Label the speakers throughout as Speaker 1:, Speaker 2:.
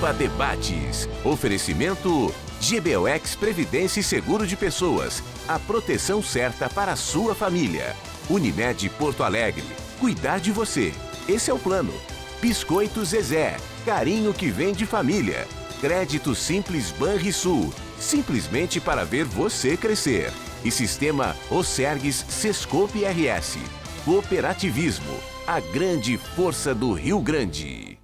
Speaker 1: Pampa Debates. Oferecimento GBOX Previdência e Seguro de Pessoas. A proteção certa para a sua família. Unimed Porto Alegre. Cuidar de você. Esse é o plano. Biscoito Zezé. Carinho que vem de família. Crédito Simples Banrisul. Simplesmente para ver você crescer. E Sistema Osergues Sescope RS. Cooperativismo. A grande força do Rio Grande.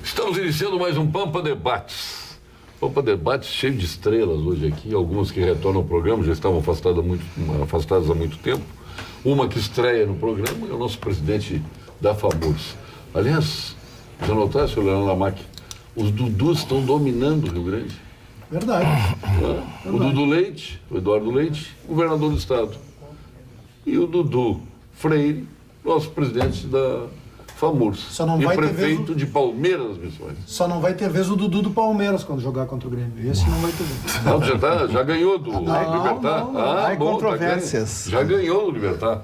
Speaker 2: Estamos iniciando mais um Pampa Debates. Pampa Debates cheio de estrelas hoje aqui. Algumas que retornam ao programa, já estavam afastadas há muito tempo. Uma que estreia no programa é o nosso presidente da FAMURS. Aliás, já notasse, Leonardo Lamac, os Dudus estão dominando o Rio Grande.
Speaker 3: Verdade.
Speaker 2: O Dudu Leite, o Eduardo Leite, governador do estado. E o Dudu Freire, nosso presidente da FAMURS. E prefeito de Palmeiras das Missões.
Speaker 3: Só não vai ter vez o Dudu do Palmeiras quando jogar contra o Grêmio. Esse não vai ter vez.
Speaker 2: Não, já ganhou do Libertar.
Speaker 4: Há controvérsias.
Speaker 2: Já ganhou do Libertar.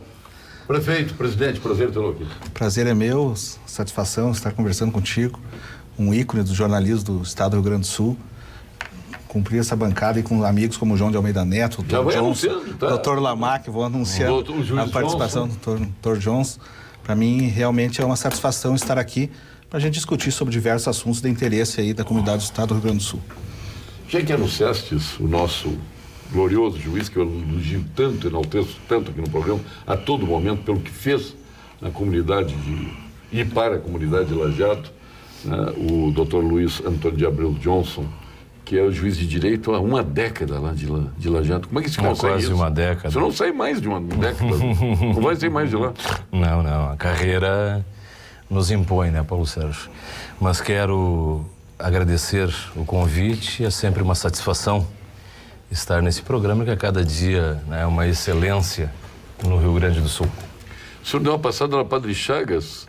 Speaker 2: Prefeito, presidente, prazer tê-lo aqui.
Speaker 4: Prazer é meu, satisfação estar conversando contigo, um ícone do jornalismo do estado do Rio Grande do Sul. Cumprir essa bancada e com amigos como o João de Almeida Neto, o Dr. Jones, Dr. Lamac, vou anunciar a participação do Dr. Jones. Para mim, realmente é uma satisfação estar aqui para a gente discutir sobre diversos assuntos de interesse aí da comunidade do estado do Rio Grande do Sul.
Speaker 2: Já que anunciaste o nosso glorioso juiz, que eu elogio tanto, enalteço tanto aqui no programa, a todo momento, pelo que fez na comunidade e para a comunidade de Lajeado, né, o Dr. Luiz Antônio de Abreu Johnson, que é o juiz de direito há uma década lá de Lajeado. Como é que se consegue
Speaker 5: quase
Speaker 2: isso?
Speaker 5: Uma década.
Speaker 2: Você não sai mais de uma década. Não vai sair mais de lá.
Speaker 5: Não. A carreira nos impõe, né, Paulo Sérgio? Mas quero agradecer o convite. É sempre uma satisfação estar nesse programa, que a cada dia é uma excelência no Rio Grande do Sul.
Speaker 2: O senhor deu uma passada na Padre Chagas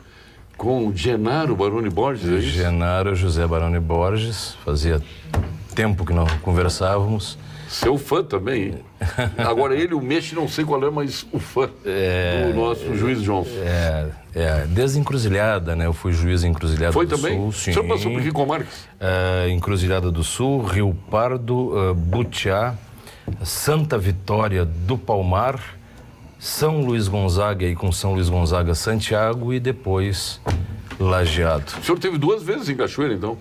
Speaker 2: com Genaro Baroni Borges, é isso?
Speaker 5: Genaro José Baroni Borges, fazia tempo que não conversávamos.
Speaker 2: Seu fã também, hein? Agora ele, o Mexe, não sei qual é, mas o fã do nosso juiz Johnson.
Speaker 5: Desde Encruzilhada, né? Eu fui juiz em Encruzilhada do Sul. Foi também?
Speaker 2: O senhor passou por que comarcas?
Speaker 5: Encruzilhada do Sul, Rio Pardo, Butiá, Santa Vitória do Palmar, São Luís Gonzaga, e com São Luís Gonzaga, Santiago, e depois Lajeado.
Speaker 2: O senhor teve 2 vezes em Cachoeira, então?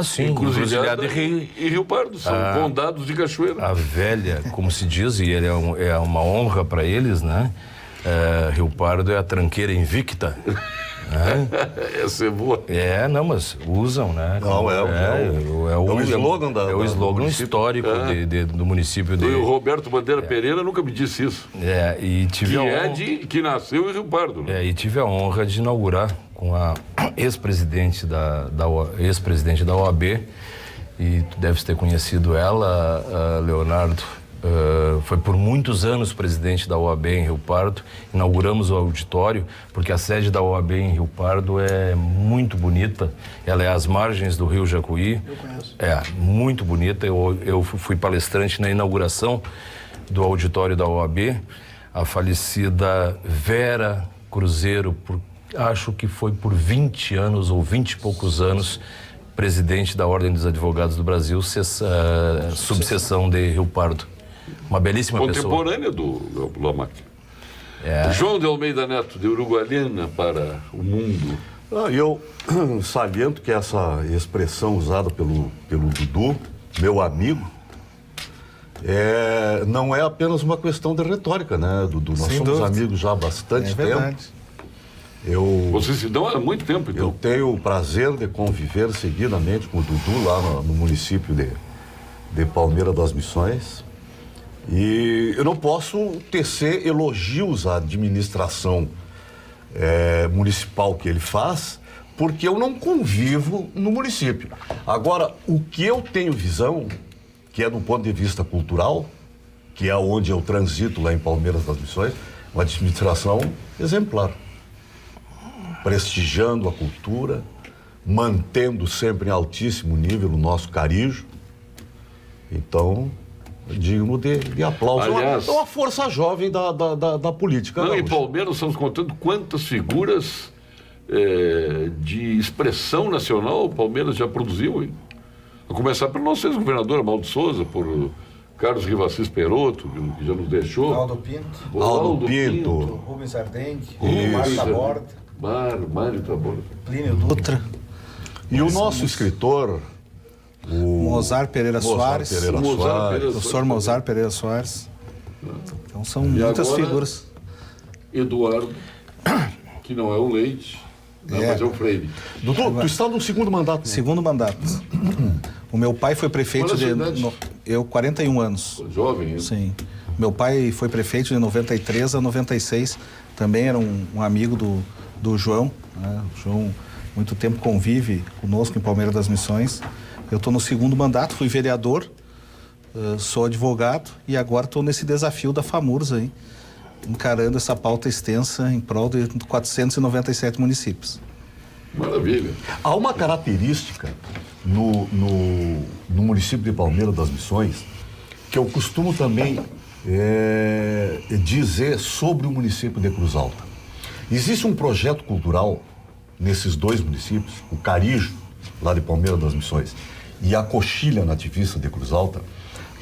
Speaker 5: Sim,
Speaker 2: Encruzilhada e Rio Pardo, são condados de Cachoeira.
Speaker 5: A velha, como se diz, e ele é uma honra para eles, né? Rio Pardo é a tranqueira invicta. Né?
Speaker 2: Essa é boa.
Speaker 5: Mas usam, né?
Speaker 6: Não, o slogan
Speaker 5: o slogan histórico do município de...
Speaker 2: E o Roberto Bandeira Pereira nunca me disse isso.
Speaker 5: E tive
Speaker 2: que nasceu em Rio Pardo.
Speaker 5: E tive a honra de inaugurar com a ex-presidente ex-presidente da OAB, e tu deves ter conhecido ela, Leonardo. Foi por muitos anos presidente da OAB em Rio Pardo. Inauguramos o auditório, porque a sede da OAB em Rio Pardo é muito bonita. Ela é às margens do Rio Jacuí.
Speaker 3: Eu conheço.
Speaker 5: Muito bonita. Eu fui palestrante na inauguração do auditório da OAB. A falecida Vera Cruzeiro, acho que foi por 20 anos ou 20 e poucos anos, presidente da Ordem dos Advogados do Brasil, subseção de Rio Pardo. Uma belíssima
Speaker 2: contemporânea do Lamac. João de Almeida Neto, de Uruguaiana para o mundo.
Speaker 6: Eu saliento que essa expressão usada pelo Dudu, meu amigo, não é apenas uma questão de retórica, né, Dudu? Nós somos amigos já há bastante tempo.
Speaker 2: Vocês se dão há muito tempo, então?
Speaker 6: Eu tenho o prazer de conviver seguidamente com o Dudu lá no município de Palmeiras das Missões. E eu não posso tecer elogios à administração municipal que ele faz, porque eu não convivo no município. Agora, o que eu tenho visão, que é do ponto de vista cultural, que é onde eu transito lá em Palmeiras das Missões, uma administração exemplar. Prestigiando a cultura, mantendo sempre em altíssimo nível o nosso carijo. Então, digno de aplauso.
Speaker 2: Aliás,
Speaker 6: é uma força jovem da política.
Speaker 2: Em Palmeiras estamos contando quantas figuras de expressão nacional o Palmeiras já produziu, hein? A começar pelo nosso ex-governador Amaldo Souza, por Carlos Rivassis Perotto, que já nos deixou.
Speaker 4: Aldo Pinto.
Speaker 2: Aldo Pinto.
Speaker 4: Rubens Ardente.
Speaker 2: Mário
Speaker 4: Taborda.
Speaker 2: Mário Taborda.
Speaker 4: Plínio Dutra.
Speaker 6: E o nosso escritor, o
Speaker 4: Mozart Pereira Soares. Professor Mozart Pereira Soares. Então são muitas
Speaker 2: agora,
Speaker 4: figuras.
Speaker 2: Eduardo, que não é o Leite, mas é o Freire.
Speaker 6: Dudu, tu está no segundo mandato. Né?
Speaker 4: Segundo mandato. O meu pai foi prefeito eu 41 anos.
Speaker 2: Jovem, hein?
Speaker 4: Sim. Meu pai foi prefeito de 93 a 96. Também era um amigo do João. Né? O João, muito tempo convive conosco em Palmeiras das Missões. Eu estou no segundo mandato, fui vereador, sou advogado e agora estou nesse desafio da FAMURS aí, encarando essa pauta extensa em prol de 497 municípios.
Speaker 2: Maravilha.
Speaker 6: Há uma característica no município de Palmeiras das Missões que eu costumo também dizer sobre o município de Cruz Alta. Existe um projeto cultural nesses dois municípios, o Carijo, lá de Palmeiras das Missões, e a Coxilha Nativista de Cruz Alta,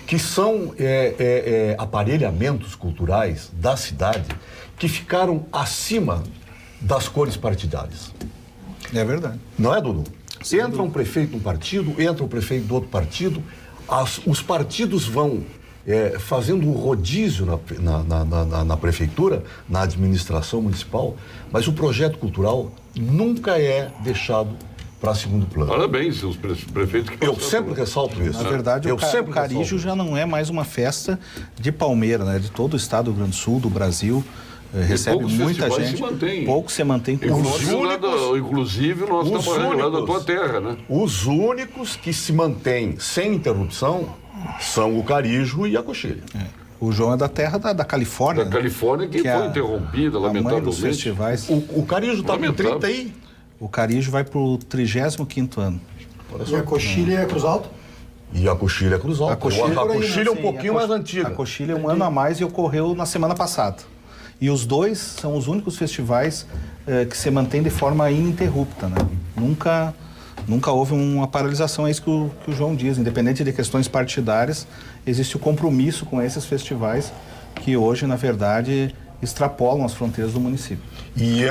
Speaker 6: que são aparelhamentos culturais da cidade que ficaram acima das cores partidárias.
Speaker 4: É verdade.
Speaker 6: Não é, Dudu? Entra um prefeito de um partido, entra um prefeito do outro partido, os partidos vão fazendo um rodízio na prefeitura, na administração municipal, mas o projeto cultural nunca é deixado para segundo plano.
Speaker 2: Parabéns, os prefeitos que
Speaker 6: eu sempre ressalto isso.
Speaker 4: Na verdade, o Carijo já não é mais uma festa de Palmeiras, né? De todo o estado do Rio Grande do Sul, do Brasil. Recebe muita gente. Pouco se mantém com
Speaker 2: inclusive nós estamos lá da tua terra, né?
Speaker 6: Os únicos que se mantêm sem interrupção são o Carijo e a Coxilha.
Speaker 4: O João é da terra da Califórnia.
Speaker 2: Da Califórnia, que foi interrompida, lamentavelmente.
Speaker 4: Dos festivais.
Speaker 6: O Carijo está com 30 aí.
Speaker 4: O Carijo vai para o 35º ano.
Speaker 3: E a Coxilha é Cruz Alta?
Speaker 6: E a Coxilha é Cruz Alta.
Speaker 4: A Coxilha
Speaker 6: é um pouquinho mais antiga.
Speaker 4: A Coxilha é um ano a mais e ocorreu na semana passada. E os dois são os únicos festivais que se mantêm de forma ininterrupta, né? Nunca houve uma paralisação, é isso que o João diz. Independente de questões partidárias, existe o compromisso com esses festivais que hoje, na verdade, extrapolam as fronteiras do município.
Speaker 6: E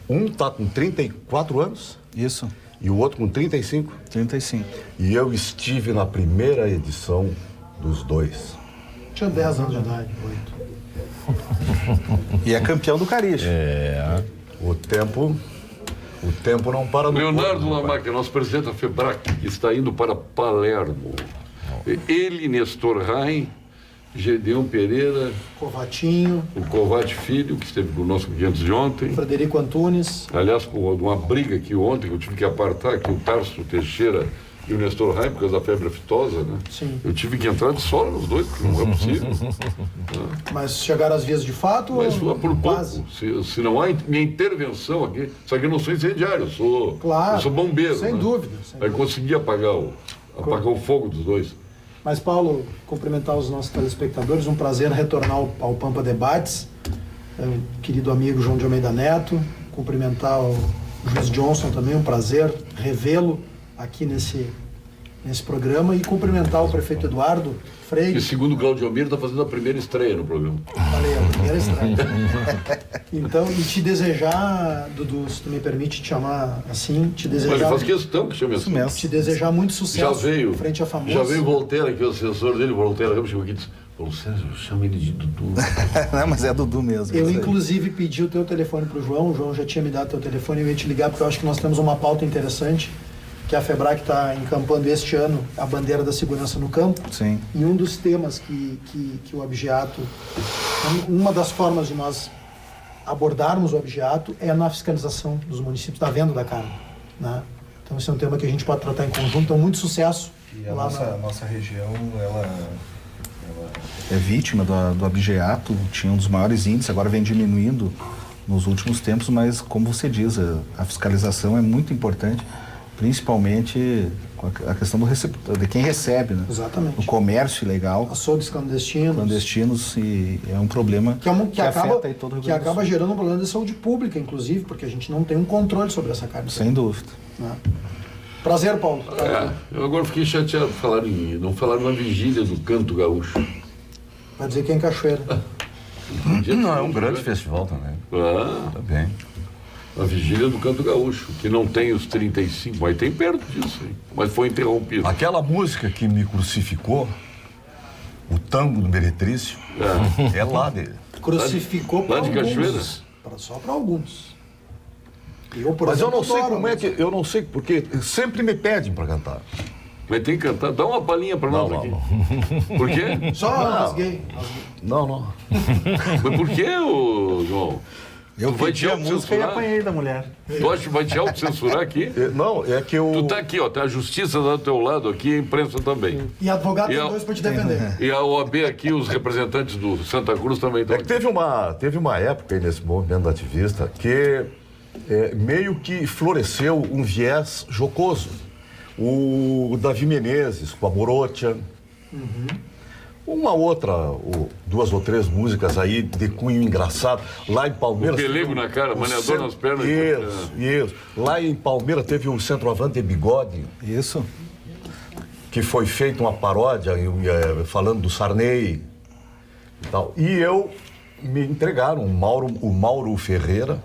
Speaker 6: um está com 34 anos.
Speaker 4: Isso.
Speaker 6: E o outro com 35.
Speaker 4: 35.
Speaker 6: E eu estive na primeira edição dos dois.
Speaker 3: Tinha 10 anos de idade, 8.
Speaker 4: E é campeão do Carijo.
Speaker 6: O tempo não para no
Speaker 2: Leonardo Lamarck, nosso presidente da FEBRAC, está indo para Palermo. Ele, Nestor Rain, Gedeon Pereira,
Speaker 3: Covatinho,
Speaker 2: o Covate Filho, que esteve conosco aqui antes de ontem.
Speaker 3: Frederico Antunes.
Speaker 2: Aliás, com uma briga aqui ontem, que eu tive que apartar aqui o Tarso Teixeira e o Nestor Rain, por causa da febre aftosa, né?
Speaker 3: Sim.
Speaker 2: Eu tive que entrar de sola nos dois, porque não é possível.
Speaker 3: Mas chegaram às vias de fato?
Speaker 2: Mas
Speaker 3: ou
Speaker 2: por
Speaker 3: quase?
Speaker 2: pouco. Se não há minha intervenção aqui, só que eu não sou incendiário, eu sou bombeiro.
Speaker 3: Sem
Speaker 2: né?
Speaker 3: dúvida.
Speaker 2: Aí consegui apagar o fogo dos dois.
Speaker 3: Mas, Paulo, cumprimentar os nossos telespectadores, um prazer retornar ao Pampa Debates, querido amigo João de Almeida Neto, cumprimentar o juiz Johnson também, um prazer revê-lo aqui nesse programa e cumprimentar o prefeito Eduardo Freire.
Speaker 2: E segundo o Claudio Almir, está fazendo a primeira estreia no programa.
Speaker 3: Valeu, a primeira estreia. Então, e te desejar, Dudu, se tu me permite te chamar assim, te desejar...
Speaker 2: Mas ele faz questão que chame assim.
Speaker 3: Te desejar muito sucesso frente à FAMURS.
Speaker 2: Já veio o Voltaire aqui, o assessor dele, o Voltaire Ramos, chegou aqui e disse: Paulo Sérgio, chama ele de Dudu.
Speaker 4: Não, mas é Dudu mesmo.
Speaker 3: Eu, inclusive, pedi o teu telefone para o João já tinha me dado o teu telefone, eu ia te ligar porque eu acho que nós temos uma pauta interessante, que a FEBRAC está encampando este ano a bandeira da segurança no campo.
Speaker 4: Sim.
Speaker 3: E um dos temas que o Abigeato, uma das formas de nós abordarmos o Abigeato é na fiscalização dos municípios, da venda da carne, né? Então esse é um tema que a gente pode tratar em conjunto. Então, muito sucesso.
Speaker 4: E a nossa região, ela é vítima do Abigeato, tinha um dos maiores índices, agora vem diminuindo nos últimos tempos, mas como você diz, a fiscalização é muito importante. principalmente com a questão de quem recebe, né?
Speaker 3: Exatamente.
Speaker 4: O comércio ilegal.
Speaker 3: Açougues clandestinos.
Speaker 4: E é um problema que afeta aí todo o Rio Grande do Sul.
Speaker 3: Que acaba gerando um problema de saúde pública, inclusive, porque a gente não tem um controle sobre essa carne.
Speaker 4: Sem dúvida.
Speaker 3: Né? Prazer, Paulo.
Speaker 2: Eu agora fiquei chateado de não falaram na vigília do Canto Gaúcho.
Speaker 3: Vai dizer que é em Cachoeira.
Speaker 6: Não, é um grande festival também. Tá bem.
Speaker 2: A vigília do Canto Gaúcho, que não tem os 35, mas tem perto disso, hein? Mas foi interrompido.
Speaker 6: Aquela música que me crucificou, o tango do Meretrício, é lá dele.
Speaker 3: Crucificou para alguns.
Speaker 2: Lá de Cachoeira?
Speaker 3: Só para alguns.
Speaker 6: Mas eu não sei como é que... Eu não sei, porque sempre me pedem para cantar.
Speaker 2: Mas tem que cantar. Dá uma palhinha para nós aqui.
Speaker 6: Não.
Speaker 2: Por quê?
Speaker 3: Só rasguei.
Speaker 6: Não.
Speaker 2: Mas por quê, João?
Speaker 4: Eu pedi a música e apanhei da mulher.
Speaker 2: Tu acha que vai te autocensurar aqui?
Speaker 6: Não, é que eu...
Speaker 2: Tu tá aqui, ó, tá a justiça do teu lado aqui, a imprensa também.
Speaker 3: E advogado tem dois para te defender.
Speaker 2: E a OAB aqui, os representantes do Santa Cruz também estão aqui.
Speaker 6: Teve uma época aí nesse movimento ativista que meio que floresceu um viés jocoso. O Davi Menezes com a Morocha. Uma outra, duas ou três músicas aí de cunho engraçado. Lá em Palmeiras...
Speaker 2: O pelego na cara, maneador nas pernas.
Speaker 6: Isso. Lá em Palmeiras teve um centroavante de bigode.
Speaker 4: Isso.
Speaker 6: Que foi feita uma paródia falando do Sarney e tal. E me entregaram, o Mauro Ferreira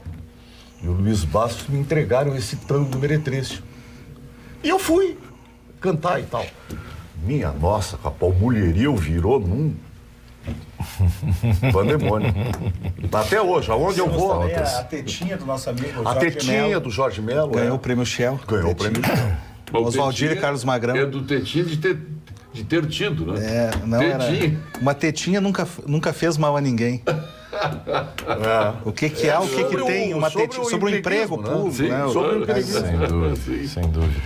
Speaker 6: e o Luiz Bastos me entregaram esse tango do Meretrício. E eu fui cantar e tal. Minha nossa, rapaz, o mulherio virou num pandemônio. Até hoje, aonde eu vou...
Speaker 4: A tetinha do nosso amigo
Speaker 6: A tetinha do Jorge Melo.
Speaker 4: Ganhou o prêmio Shell.
Speaker 6: Ganhou o prêmio Shell.
Speaker 4: Oswaldir e Carlos Magrão.
Speaker 2: É do tetinha de ter tido, né?
Speaker 4: Tetinha. Uma tetinha nunca fez mal a ninguém. O que é, o que tem uma tetinha sobre o emprego público,
Speaker 2: sim,
Speaker 4: né?
Speaker 2: sobre o emprego.
Speaker 5: Sem dúvida.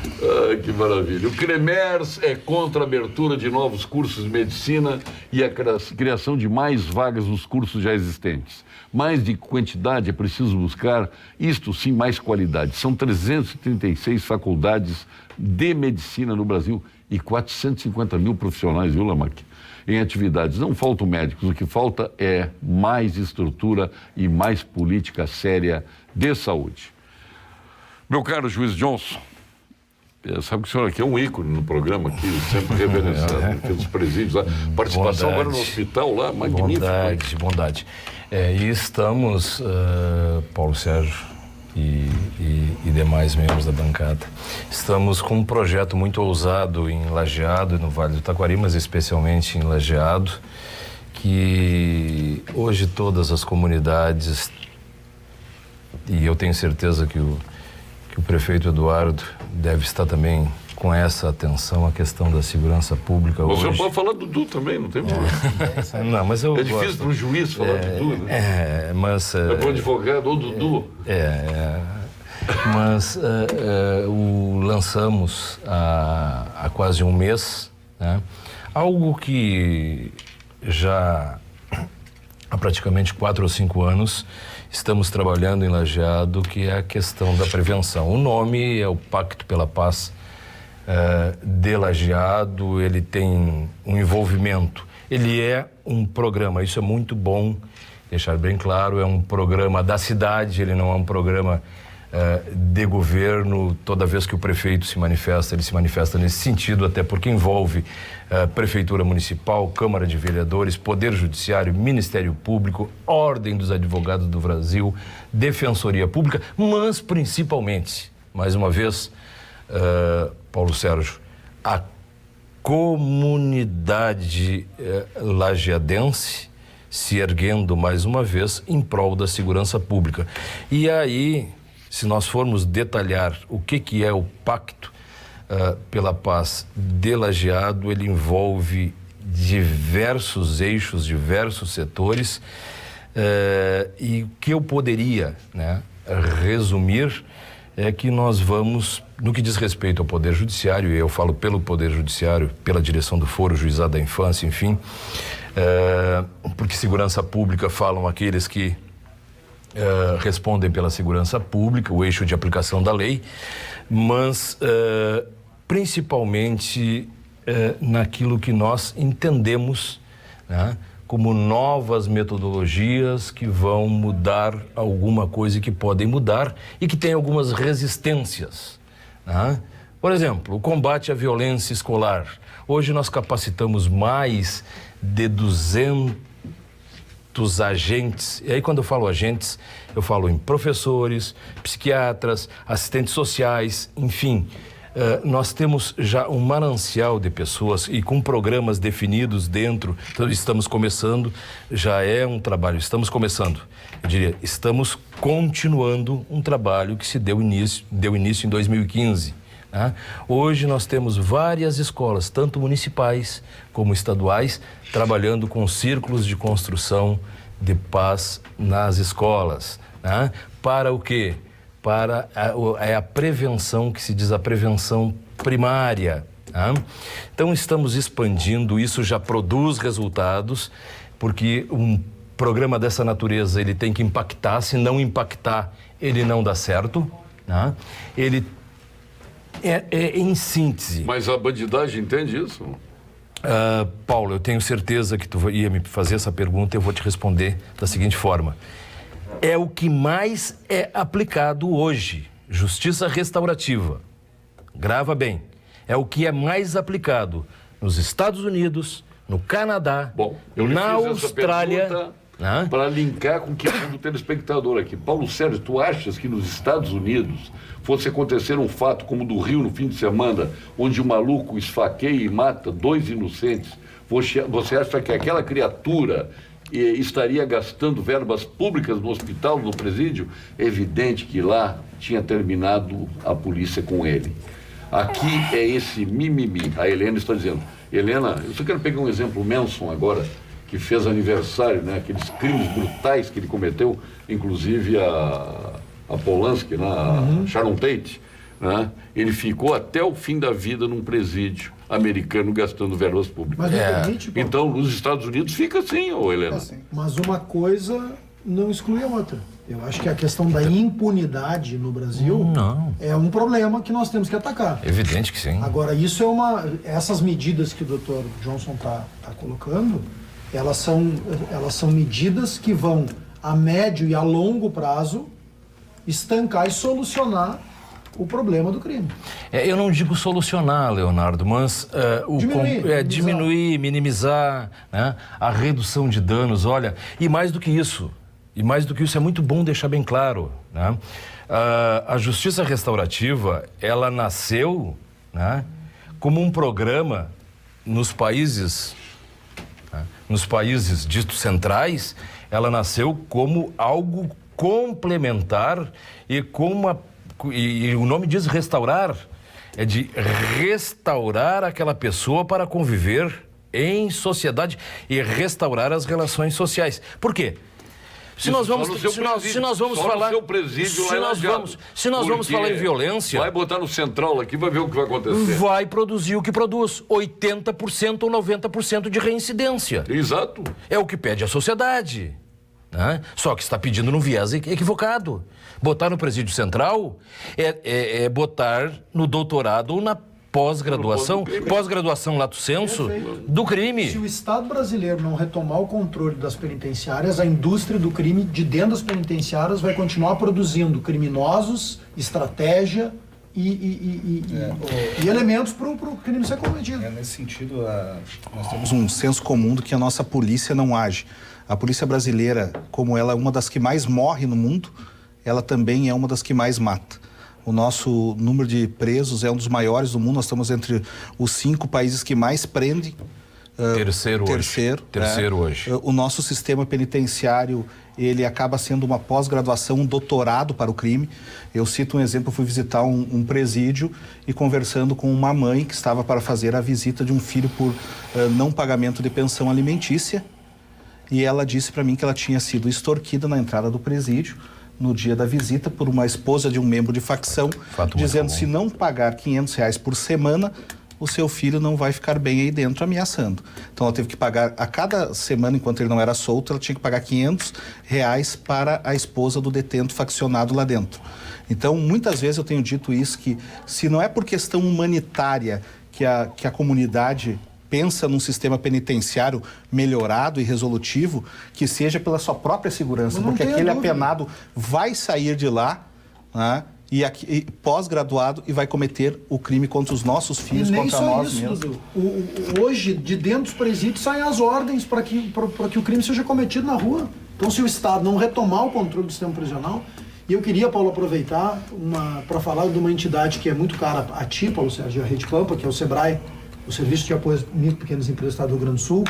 Speaker 2: Que maravilha. O CREMERS é contra a abertura de novos cursos de medicina e a criação de mais vagas nos cursos já existentes. Mais de quantidade é preciso buscar, isto sim, mais qualidade. São 336 faculdades de medicina no Brasil e 450 mil profissionais, viu, Lamac? Em atividades. Não faltam médicos, o que falta é mais estrutura e mais política séria de saúde. Meu caro juiz Johnson, sabe que o senhor aqui é um ícone no programa, aqui, sempre reverenciado pelos presídios lá. Participação agora no hospital lá, magnífico.
Speaker 5: Bondade. E estamos, Paulo Sérgio e demais membros da bancada, estamos com um projeto muito ousado em Lajeado e no Vale do Taquari, mas especialmente em Lajeado, que hoje todas as comunidades, e eu tenho certeza que o prefeito Eduardo deve estar também com essa atenção à questão da segurança pública hoje.
Speaker 2: Você pode falar do Du também, não tem problema.
Speaker 5: Não, mas eu
Speaker 2: difícil para um juiz falar de Du, né?
Speaker 5: Mas...
Speaker 2: É para um advogado ou do Du.
Speaker 5: Mas lançamos há quase um mês, né, algo que já há praticamente 4 ou 5 anos estamos trabalhando em Lajeado, que é a questão da prevenção. O nome é o Pacto pela Paz de Lajeado, ele tem um envolvimento. Ele é um programa, isso é muito bom deixar bem claro, é um programa da cidade, ele não é um programa de governo. Toda vez que o prefeito se manifesta, ele se manifesta nesse sentido, até porque envolve Prefeitura Municipal, Câmara de Vereadores, Poder Judiciário, Ministério Público, Ordem dos Advogados do Brasil, Defensoria Pública, mas principalmente, mais uma vez, Paulo Sérgio, a comunidade lajeadense se erguendo mais uma vez em prol da segurança pública. E aí, se nós formos detalhar o que é o Pacto pela Paz de Lajeado, ele envolve diversos eixos, diversos setores, e o que eu poderia, né, resumir é que nós vamos, no que diz respeito ao Poder Judiciário, e eu falo pelo Poder Judiciário, pela direção do Foro, Juizado da Infância, enfim, porque segurança pública falam aqueles que respondem pela segurança pública, o eixo de aplicação da lei. mas principalmente naquilo que nós entendemos, né, como novas metodologias que vão mudar alguma coisa e que podem mudar e que tem algumas resistências, né? Por exemplo, o combate à violência escolar. Hoje nós capacitamos mais de 200 agentes. E aí, quando eu falo agentes, eu falo em professores, psiquiatras, assistentes sociais, enfim. Nós temos já um manancial de pessoas e com programas definidos dentro. Então, estamos começando, já é um trabalho, estamos começando. Eu diria, estamos continuando um trabalho que se deu início em 2015. Né? Hoje nós temos várias escolas, tanto municipais como estaduais, trabalhando com círculos de construção de paz nas escolas. Né? Para o quê? Para a prevenção, que se diz a prevenção primária. Tá? Então, estamos expandindo, isso já produz resultados, porque um programa dessa natureza, ele tem que impactar, se não impactar, ele não dá certo. Tá? Ele em síntese.
Speaker 2: Mas a bandidagem entende isso?
Speaker 5: Paulo, eu tenho certeza que tu ia me fazer essa pergunta e eu vou te responder da seguinte forma. É o que mais é aplicado hoje, justiça restaurativa. Grava bem. É o que é mais aplicado nos Estados Unidos, no Canadá, na Austrália.
Speaker 2: Para linkar com o que é do telespectador aqui. Paulo Sérgio, tu achas que nos Estados Unidos fosse acontecer um fato como o do Rio no fim de semana, onde o maluco esfaqueia e mata 2 inocentes, você acha que aquela criatura estaria gastando verbas públicas no hospital, no presídio? É evidente que lá tinha terminado a polícia com ele. Aqui é esse mimimi. A Helena está dizendo. Helena, eu só quero pegar um exemplo, o Manson agora, que fez aniversário, né? Aqueles crimes brutais que ele cometeu, inclusive a Polanski, né? A Sharon Tate, né? Ele ficou até o fim da vida num presídio americano gastando verbas públicas.
Speaker 3: Mas
Speaker 2: então, nos Estados Unidos fica assim, Helena.
Speaker 3: Assim. Mas uma coisa não exclui a outra. Eu acho que a questão da impunidade no Brasil é um problema que nós temos que atacar.
Speaker 5: Evidente que sim.
Speaker 3: Agora, essas medidas que o Dr. Johnson está colocando, elas são medidas que vão, a médio e a longo prazo, estancar e solucionar o problema do crime.
Speaker 5: Eu não digo solucionar, Leonardo, mas diminuir, minimizar, né? A redução de danos. Olha, e mais do que isso, é muito bom deixar bem claro, né? A justiça restaurativa, ela nasceu, né, como um programa nos países ditos centrais. Ela nasceu como algo complementar e o nome diz restaurar, é de restaurar aquela pessoa para conviver em sociedade e restaurar as relações sociais. Por quê? Se nós vamos falar em violência,
Speaker 2: vai botar no central aqui, vai ver o que vai acontecer.
Speaker 5: Vai produzir o que produz, 80% ou 90% de reincidência.
Speaker 2: Exato.
Speaker 5: É o que pede a sociedade. Né? Só que está pedindo num viés equivocado. Botar no presídio central é botar no doutorado ou na pós-graduação lato sensu do crime.
Speaker 3: Se o Estado brasileiro não retomar o controle das penitenciárias, a indústria do crime de dentro das penitenciárias vai continuar produzindo criminosos, estratégia e elementos para o crime ser cometido.
Speaker 4: Nesse sentido, nós temos um senso comum do que a nossa polícia não age. A polícia brasileira, como ela é uma das que mais morre no mundo, ela também é uma das que mais mata. O nosso número de presos é um dos maiores do mundo. Nós estamos entre os 5 países que mais prendem.
Speaker 5: Terceiro hoje.
Speaker 4: O nosso sistema penitenciário, ele acaba sendo uma pós-graduação, um doutorado para o crime. Eu cito um exemplo, eu fui visitar um presídio e conversando com uma mãe que estava para fazer a visita de um filho por não pagamento de pensão alimentícia. E ela disse para mim que ela tinha sido extorquida na entrada do presídio no dia da visita por uma esposa de um membro de facção, dizendo se não pagar R$500 por semana, o seu filho não vai ficar bem aí dentro ameaçando. Então ela teve que pagar, a cada semana, enquanto ele não era solto, ela tinha que pagar R$500 para a esposa do detento faccionado lá dentro. Então, muitas vezes eu tenho dito isso, que se não é por questão humanitária que a comunidade pensa num sistema penitenciário melhorado e resolutivo, que seja pela sua própria segurança, porque aquele apenado vai sair de lá, né, e pós-graduado, e vai cometer o crime contra os nossos filhos, contra nós mesmos.
Speaker 3: Hoje, de dentro dos presídios, saem as ordens para que o crime seja cometido na rua. Então, se o Estado não retomar o controle do sistema prisional... E eu queria, Paulo, aproveitar para falar de uma entidade que é muito cara a ti, Paulo Sérgio, a Rede Pampa, que é o SEBRAE, o Serviço de Apoio às Micro e Pequenas Empresas do Estado do Rio Grande do Sul.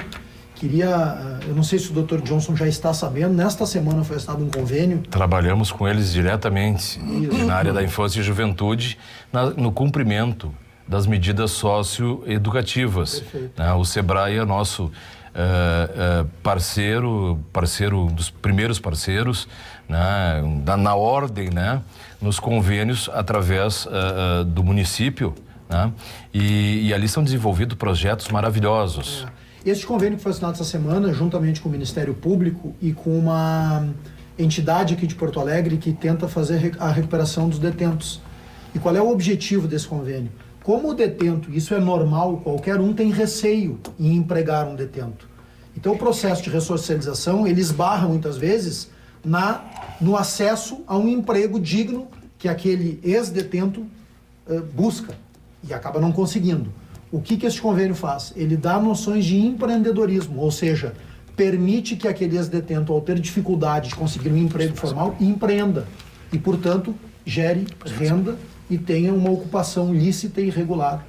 Speaker 3: Queria, eu não sei se o Dr. Johnson já está sabendo, nesta semana foi assinado um convênio.
Speaker 5: Trabalhamos com eles diretamente na área da infância e juventude, no cumprimento das medidas socioeducativas. Né? O SEBRAE é nosso parceiro dos primeiros parceiros, né? Na ordem, né? Nos convênios através do município, né? E ali são desenvolvidos projetos maravilhosos.
Speaker 3: Este convênio que foi assinado essa semana, juntamente com o Ministério Público e com uma entidade aqui de Porto Alegre que tenta fazer a recuperação dos detentos. E qual é o objetivo desse convênio? Como o detento, isso é normal, qualquer um tem receio em empregar um detento. Então o processo de ressocialização, ele esbarra muitas vezes no acesso a um emprego digno que aquele ex-detento busca e acaba não conseguindo. O que este convênio faz? Ele dá noções de empreendedorismo, ou seja, permite que aquele ex-detento, ao ter dificuldade de conseguir um emprego formal, empreenda e, portanto, gere renda e tenha uma ocupação lícita e regular.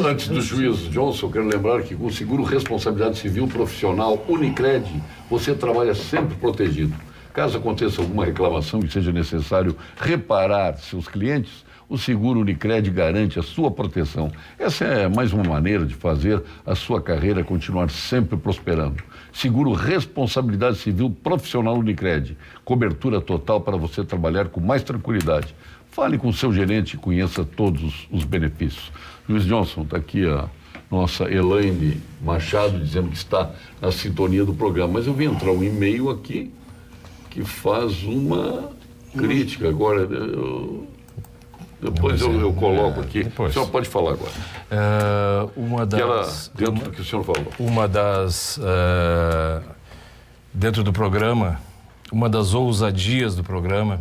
Speaker 2: Antes do juiz Johnson, eu quero lembrar que com o seguro responsabilidade civil profissional Unicred, você trabalha sempre protegido. Caso aconteça alguma reclamação e seja necessário reparar seus clientes, o seguro Unicred garante a sua proteção. Essa é mais uma maneira de fazer a sua carreira continuar sempre prosperando. Seguro responsabilidade civil profissional Unicred. Cobertura total para você trabalhar com mais tranquilidade. Fale com o seu gerente e conheça todos os benefícios. Luiz Johnson, está aqui a nossa Elaine Machado dizendo que está na sintonia do programa. Mas eu vi entrar um e-mail aqui que faz uma crítica. Agora, depois eu coloco aqui. Depois. O senhor pode falar agora. Dentro do que o senhor falou.
Speaker 5: Dentro do programa, uma das ousadias do programa,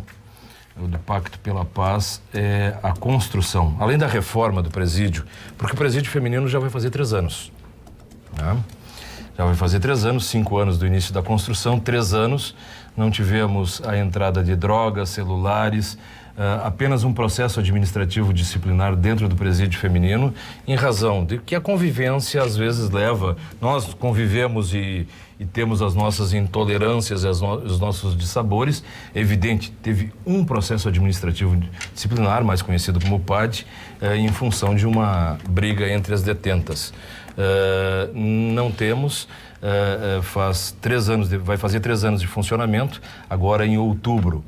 Speaker 5: do Pacto pela Paz, é a construção, além da reforma do presídio, porque o presídio feminino já vai fazer 3 anos. Né? Já vai fazer 3 anos, 5 anos do início da construção, 3 anos, não tivemos a entrada de drogas, celulares, apenas um processo administrativo disciplinar dentro do presídio feminino, em razão de que a convivência às vezes leva, nós convivemos e temos as nossas intolerâncias e os nossos dissabores. É evidente, teve um processo administrativo disciplinar, mais conhecido como PAD, em função de uma briga entre as detentas. Não temos, faz 3 anos, vai fazer 3 anos de funcionamento, agora em outubro.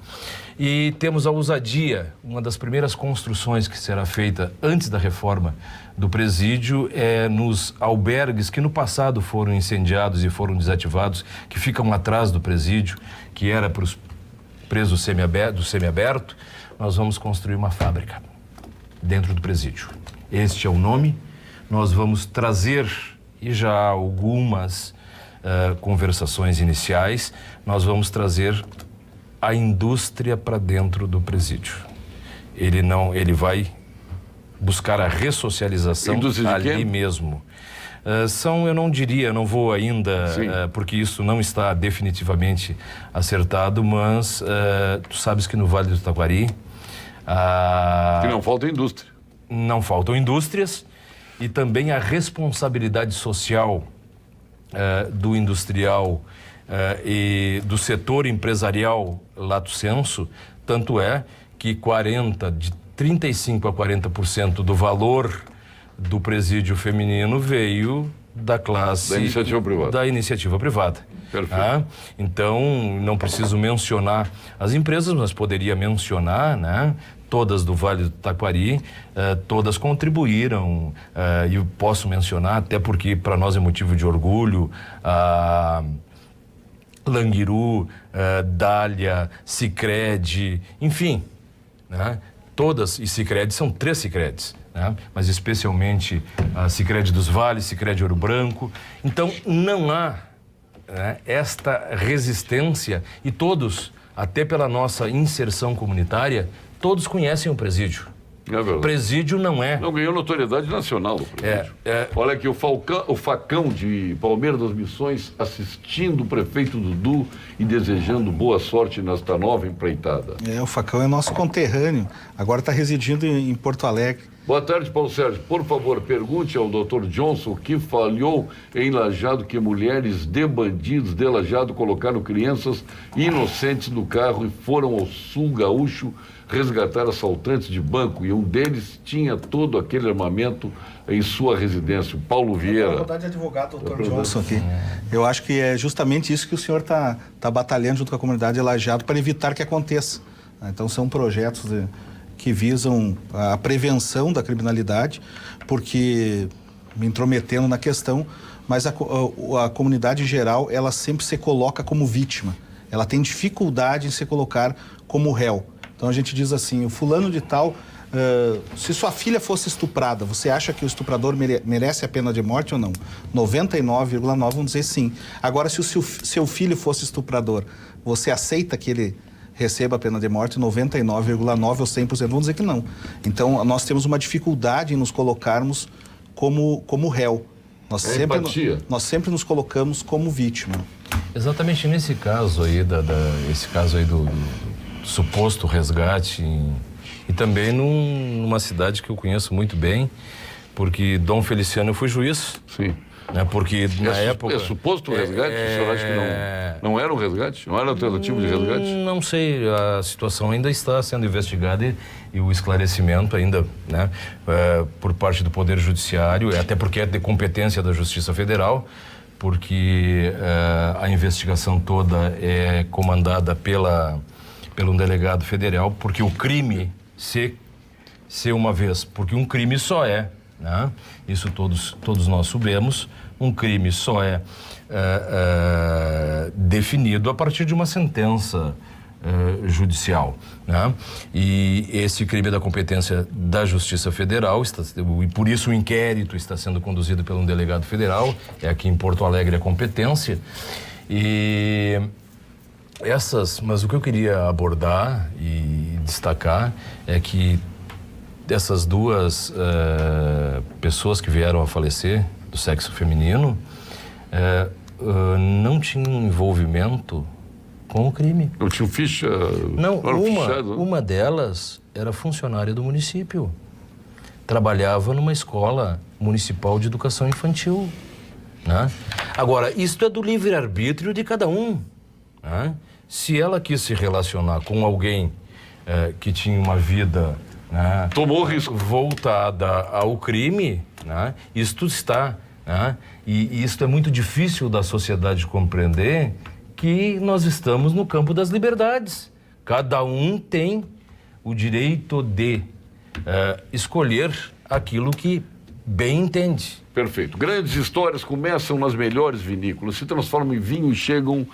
Speaker 5: E temos a ousadia, uma das primeiras construções que será feita antes da reforma do presídio nos albergues que no passado foram incendiados e foram desativados, que ficam atrás do presídio, que era para os presos do semiaberto. Nós vamos construir uma fábrica dentro do presídio. Este é o nome. Nós vamos trazer, e já há algumas conversações iniciais, nós vamos trazer a indústria para dentro do presídio. Ele vai buscar a ressocialização ali mesmo. Eu não diria, não vou ainda, porque isso não está definitivamente acertado, mas tu sabes que no Vale do Taquari...
Speaker 2: que não falta indústria.
Speaker 5: Não faltam indústrias e também a responsabilidade social do industrial e do setor empresarial lato sensu, tanto é que de 35% a 40% do valor do presídio feminino veio da classe... Da iniciativa privada.
Speaker 2: Perfeito.
Speaker 5: Então, não preciso mencionar as empresas, mas poderia mencionar, né? todas do Vale do Taquari, todas contribuíram, e eu posso mencionar, até porque para nós é motivo de orgulho, Languiru, Dália, Sicredi, enfim, né? Todas, e Sicredi são 3 Sicredis, né? Mas especialmente a Sicredi dos Vales, Sicredi Ouro Branco. Então não há, né, esta resistência, e todos, até pela nossa inserção comunitária, todos conhecem o presídio.
Speaker 2: É verdade.
Speaker 5: Presídio não é...
Speaker 2: Não ganhou notoriedade nacional o presídio. Olha aqui, o Facão de Palmeiras das Missões assistindo o prefeito Dudu e desejando boa sorte nesta nova empreitada.
Speaker 4: O Facão é nosso conterrâneo, agora está residindo em Porto Alegre.
Speaker 2: Boa tarde, Paulo Sérgio. Por favor, pergunte ao Dr. Johnson o que falhou em Lajeado que mulheres de bandidos de Lajeado colocaram crianças inocentes no carro e foram ao sul gaúcho resgatar assaltantes de banco, e um deles tinha todo aquele armamento em sua residência. O Paulo Vieira.
Speaker 4: Vou dar de advogado, Dr. Johnson, aqui. Eu acho que é justamente isso que o senhor está batalhando junto com a comunidade de Lajeado para evitar que aconteça. Então são projetos que visam a prevenção da criminalidade, porque, me intrometendo na questão, mas a comunidade em geral, ela sempre se coloca como vítima. Ela tem dificuldade em se colocar como réu. Então a gente diz assim, o fulano de tal, se sua filha fosse estuprada, você acha que o estuprador merece a pena de morte ou não? 99,9% vão dizer sim. Agora, se o seu filho fosse estuprador, você aceita que ele receba a pena de morte? 99,9% ou 100% vão dizer que não. Então, nós temos uma dificuldade em nos colocarmos como réu. Nós sempre nos colocamos como vítima.
Speaker 5: Exatamente nesse caso aí, esse caso aí do suposto resgate, e também numa cidade que eu conheço muito bem, porque Dom Feliciano, eu fui juiz.
Speaker 2: Sim.
Speaker 5: Né, porque na época...
Speaker 2: É suposto resgate? O senhor acha que não era um resgate? Não era alternativo de resgate?
Speaker 5: Não sei, a situação ainda está sendo investigada e o esclarecimento ainda, né, por parte do Poder Judiciário, até porque é de competência da Justiça Federal, porque a investigação toda é comandada pelo delegado federal, porque o crime, se uma vez, porque um crime só é, né? Isso todos nós sabemos, um crime só é definido a partir de uma sentença judicial, né? E esse crime é da competência da Justiça Federal, e por isso o inquérito está sendo conduzido pelo delegado federal, é aqui em Porto Alegre a competência, mas o que eu queria abordar e destacar é que dessas 2 pessoas que vieram a falecer, do sexo feminino, não tinham envolvimento com o crime.
Speaker 2: Não tinha ficha?
Speaker 5: Não, uma delas era funcionária do município. Trabalhava numa escola municipal de educação infantil, né? Agora, isto é do livre-arbítrio de cada um, né? Se ela quis se relacionar com alguém que tinha uma vida, né,
Speaker 2: tomou risco,
Speaker 5: voltada ao crime, né, isto está, né, e isto é muito difícil da sociedade compreender, que nós estamos no campo das liberdades. Cada um tem o direito de escolher aquilo que bem entende.
Speaker 2: Perfeito. Grandes histórias começam nas melhores vinícolas, se transformam em vinho e chegam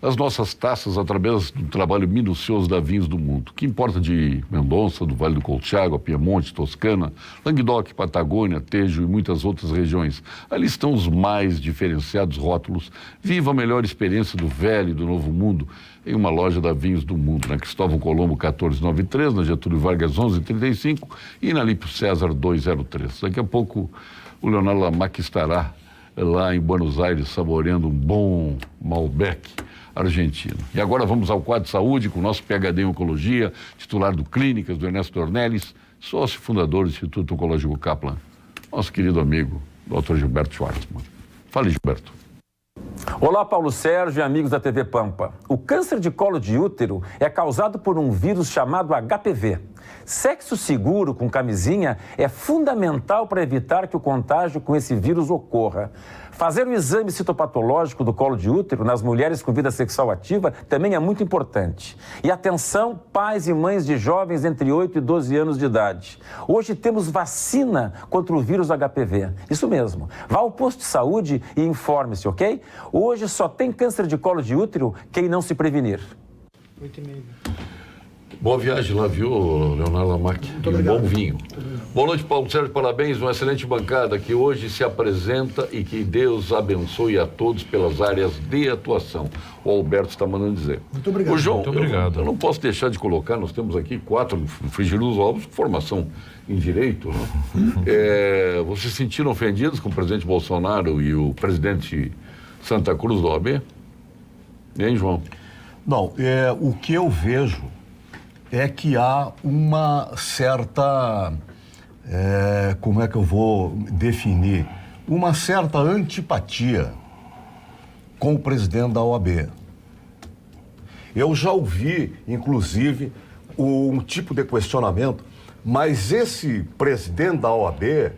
Speaker 2: às nossas taças através do trabalho minucioso da Vinhos do Mundo. O que importa de Mendonça, do Vale do Colchagua, Piemonte, Toscana, Languedoc, Patagônia, Tejo e muitas outras regiões. Ali estão os mais diferenciados rótulos. Viva a melhor experiência do velho e do novo mundo em uma loja da Vinhos do Mundo, na Cristóvão Colombo 1493, na Getúlio Vargas 1135 e na Lípio César 203. Daqui a pouco o Leonardo Lamac estará lá em Buenos Aires saboreando um bom Malbec argentino. E agora vamos ao quadro de saúde com o nosso PhD em Oncologia, titular do Clínicas, do Ernesto Dornelles, sócio fundador do Instituto Oncológico Kaplan, nosso querido amigo, Dr. Gilberto Schwartzman. Fale, Gilberto.
Speaker 7: Olá, Paulo Sérgio e amigos da TV Pampa. O câncer de colo de útero é causado por um vírus chamado HPV. Sexo seguro com camisinha é fundamental para evitar que o contágio com esse vírus ocorra. Fazer o exame citopatológico do colo de útero nas mulheres com vida sexual ativa também é muito importante. E atenção, pais e mães de jovens entre 8 e 12 anos de idade. Hoje temos vacina contra o vírus HPV. Isso mesmo. Vá ao posto de saúde e informe-se, ok? Hoje só tem câncer de colo de útero quem não se prevenir.
Speaker 3: 8h30.
Speaker 2: Boa viagem lá, viu, Leonardo Lamac?
Speaker 3: Muito
Speaker 2: e um
Speaker 3: obrigado.
Speaker 2: bom vinho. Boa noite, Paulo Sérgio, parabéns, uma excelente bancada que hoje se apresenta e que Deus abençoe a todos pelas áreas de atuação. O Alberto está mandando dizer.
Speaker 3: Muito obrigado.
Speaker 2: O João,
Speaker 5: Muito obrigado.
Speaker 2: Eu não posso deixar de colocar, nós temos aqui 4 Frigilos Ovos com formação em Direito. Né? Vocês se sentiram ofendidos com o presidente Bolsonaro e o presidente Santa Cruz da OAB? Hein, João?
Speaker 6: Não, o que eu vejo é que há uma certa, como é que eu vou definir? Uma certa antipatia com o presidente da OAB. Eu já ouvi, inclusive, um tipo de questionamento, mas esse presidente da OAB,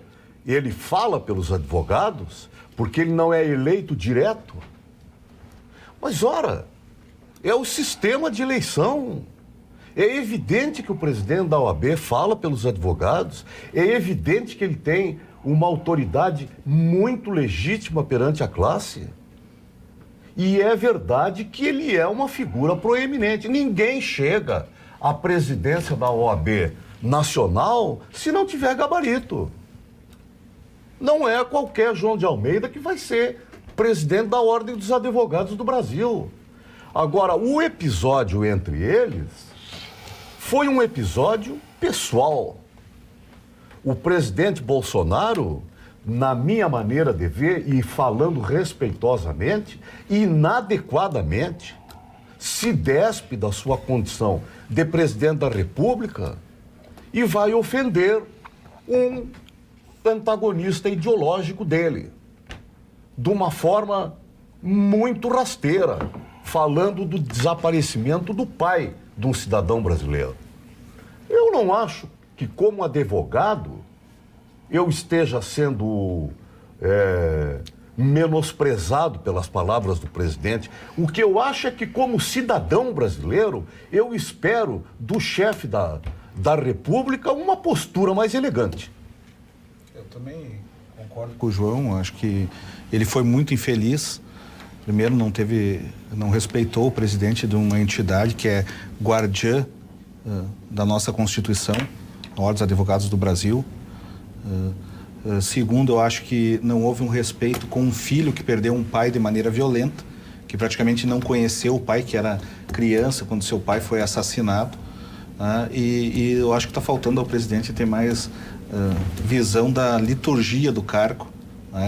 Speaker 6: ele fala pelos advogados porque ele não é eleito direto? Mas, ora, é o sistema de eleição. É evidente que o presidente da OAB fala pelos advogados, é evidente que ele tem uma autoridade muito legítima perante a classe. E é verdade que ele é uma figura proeminente. Ninguém chega à presidência da OAB nacional se não tiver gabarito. Não é qualquer João de Almeida que vai ser presidente da Ordem dos Advogados do Brasil. Agora, o episódio entre eles foi um episódio pessoal. O presidente Bolsonaro, na minha maneira de ver, e falando respeitosamente, inadequadamente, se despe da sua condição de presidente da República e vai ofender um antagonista ideológico dele, de uma forma muito rasteira, falando do desaparecimento do pai de um cidadão brasileiro. Eu não acho que, como advogado, eu esteja sendo menosprezado pelas palavras do presidente. O que eu acho é que, como cidadão brasileiro, eu espero do chefe da República uma postura mais elegante.
Speaker 4: Eu também concordo com o João, acho que ele foi muito infeliz. Primeiro, não respeitou o presidente de uma entidade que é guardiã da nossa Constituição, a Ordem dos Advogados do Brasil. Segundo, eu acho que não houve um respeito com um filho que perdeu um pai de maneira violenta, que praticamente não conheceu o pai, que era criança quando seu pai foi assassinado. E eu acho que está faltando ao presidente ter mais visão da liturgia do cargo,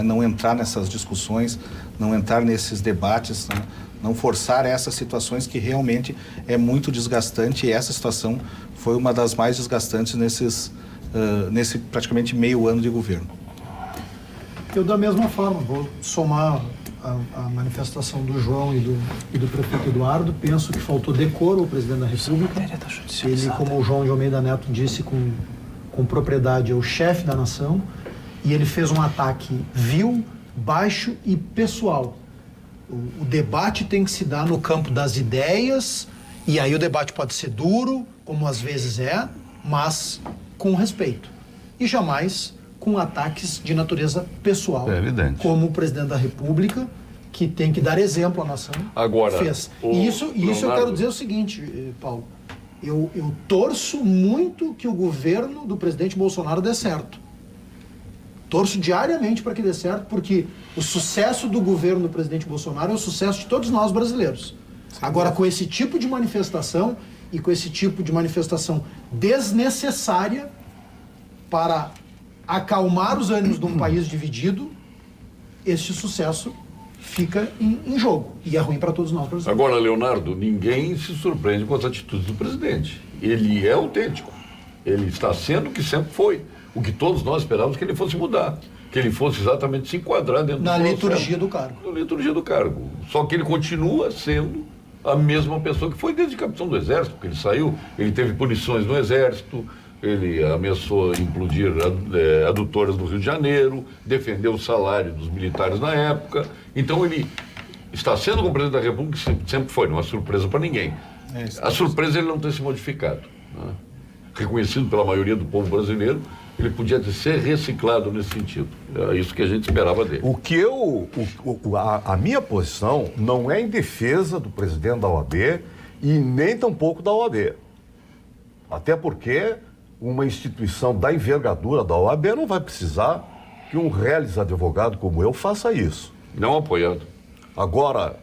Speaker 4: não entrar nessas discussões, não entrar nesses debates, não forçar essas situações que realmente é muito desgastante, e essa situação foi uma das mais desgastantes nesse praticamente meio ano de governo.
Speaker 3: Eu, da mesma forma, vou somar a manifestação do João e do prefeito Eduardo. Penso que faltou decoro ao presidente da República. Ele, como o João de Almeida Neto disse com propriedade, é o chefe da nação, e ele fez um ataque vil, baixo e pessoal. O debate tem que se dar no campo das ideias, e aí o debate pode ser duro, como às vezes é, mas com respeito. E jamais com ataques de natureza pessoal, como o presidente da República, que tem que dar exemplo à nação,
Speaker 2: agora,
Speaker 3: fez. E isso eu quero dizer o seguinte, Paulo, eu torço muito que o governo do presidente Bolsonaro dê certo. Torço diariamente para que dê certo, porque o sucesso do governo do presidente Bolsonaro é o sucesso de todos nós brasileiros. Agora, com esse tipo de manifestação, e com esse tipo de manifestação desnecessária para acalmar os ânimos de um país dividido, esse sucesso fica em jogo. E é ruim para todos nós brasileiros.
Speaker 2: Agora, Leonardo, ninguém se surpreende com as atitudes do presidente. Ele é autêntico. Ele está sendo o que sempre foi. O que todos nós esperávamos que ele fosse mudar. Que ele fosse exatamente se enquadrar dentro
Speaker 3: na liturgia do cargo.
Speaker 2: Na liturgia do cargo. Só que ele continua sendo a mesma pessoa que foi desde capitão do Exército, porque ele saiu, ele teve punições no Exército, ele ameaçou implodir adutoras do Rio de Janeiro, defendeu o salário dos militares na época. Então ele está sendo como presidente da República, sempre foi, não é uma surpresa para ninguém. A surpresa é ele não ter se modificado, né? Reconhecido pela maioria do povo brasileiro, ele podia ser reciclado nesse sentido. É isso que a gente esperava dele.
Speaker 6: A minha posição não é em defesa do presidente da OAB e nem tampouco da OAB. Até porque uma instituição da envergadura da OAB não vai precisar que um realizado advogado como eu faça isso.
Speaker 2: Não apoiado.
Speaker 6: Agora,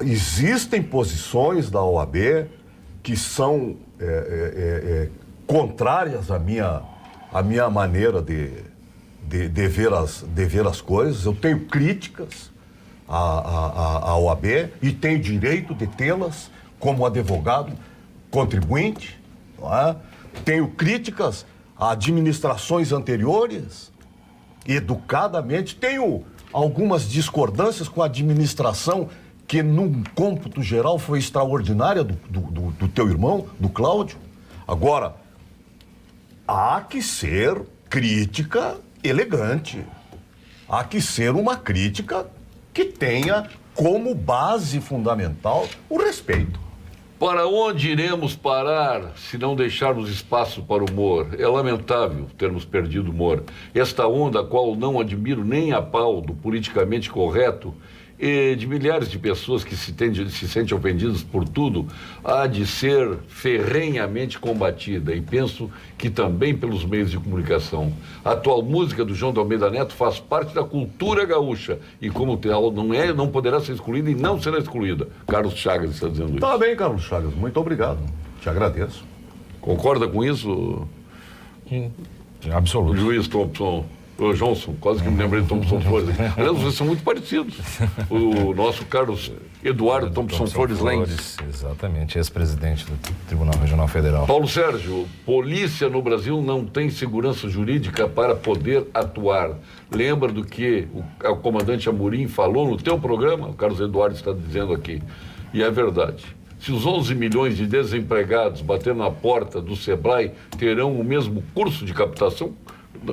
Speaker 6: existem posições da OAB que são contrárias à minha maneira de ver as coisas. Eu tenho críticas à OAB e tenho direito de tê-las como advogado contribuinte. Não é? Tenho críticas a administrações anteriores, educadamente. Tenho algumas discordâncias com a administração que, num cômputo geral, foi extraordinária do teu irmão, do Cláudio. Agora, há que ser crítica elegante. Há que ser uma crítica que tenha como base fundamental o respeito.
Speaker 2: Para onde iremos parar se não deixarmos espaço para o humor? É lamentável termos perdido o humor. Esta onda, a qual não admiro nem a pau do politicamente correto, e de milhares de pessoas que se sentem ofendidas por tudo, há de ser ferrenhamente combatida, e penso que também pelos meios de comunicação. A atual música do João de Almeida Neto faz parte da cultura gaúcha e, como tal, não poderá ser excluída e não será excluída. Carlos Chagas está dizendo isso.
Speaker 6: Tá bem, Carlos Chagas, muito obrigado. Te agradeço.
Speaker 2: Concorda com isso?
Speaker 5: Absoluto.
Speaker 2: O juiz Thompson... O Johnson, quase que me lembrei de Thompson Flores. Aliás, vocês são muito parecidos. O nosso Carlos Eduardo Thompson Flores Lenz.
Speaker 5: Exatamente, ex-presidente do Tribunal Regional Federal.
Speaker 2: Paulo Sérgio, polícia no Brasil não tem segurança jurídica para poder atuar. Lembra do que o comandante Amorim falou no teu programa? O Carlos Eduardo está dizendo aqui. E é verdade. Se os 11 milhões de desempregados bater na porta do Sebrae terão o mesmo curso de captação?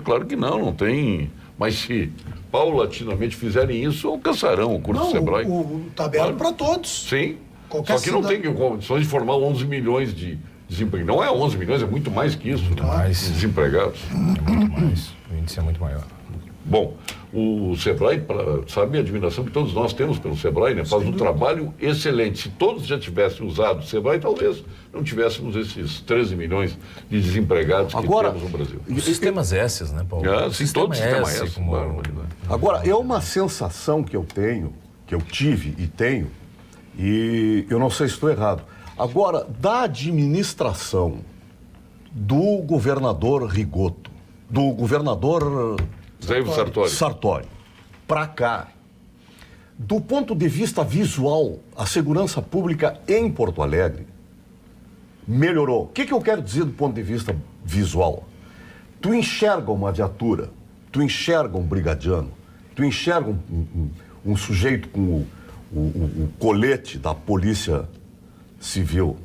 Speaker 2: Claro que não tem. Mas se paulatinamente fizerem isso, alcançarão o curso do Sebrae.
Speaker 3: Está aberto para todos.
Speaker 2: Sim.
Speaker 3: Qualquer
Speaker 2: Só que não tem condições de formar 11 milhões de desempregados. Não é 11 milhões, é muito mais que isso. Muito mais. Desempregados.
Speaker 5: É muito mais. O índice é muito maior.
Speaker 2: Bom, o Sebrae, sabe a admiração que todos nós temos pelo Sebrae, né? Faz um trabalho excelente. Se todos já tivessem usado o Sebrae, talvez não tivéssemos esses 13 milhões de desempregados que temos no Brasil.
Speaker 5: Os sistemas S, né, Paulo?
Speaker 2: Sim, todo sistema S.
Speaker 6: Agora, é uma sensação que eu tenho, que eu tive e tenho, e eu não sei se estou errado. Agora, da administração do governador Rigoto, do governador... Sartori. Para cá, do ponto de vista visual, a segurança pública em Porto Alegre melhorou. O que eu quero dizer do ponto de vista visual? Tu enxerga uma viatura, tu enxerga um brigadiano, tu enxerga um sujeito com o colete da Polícia Civil.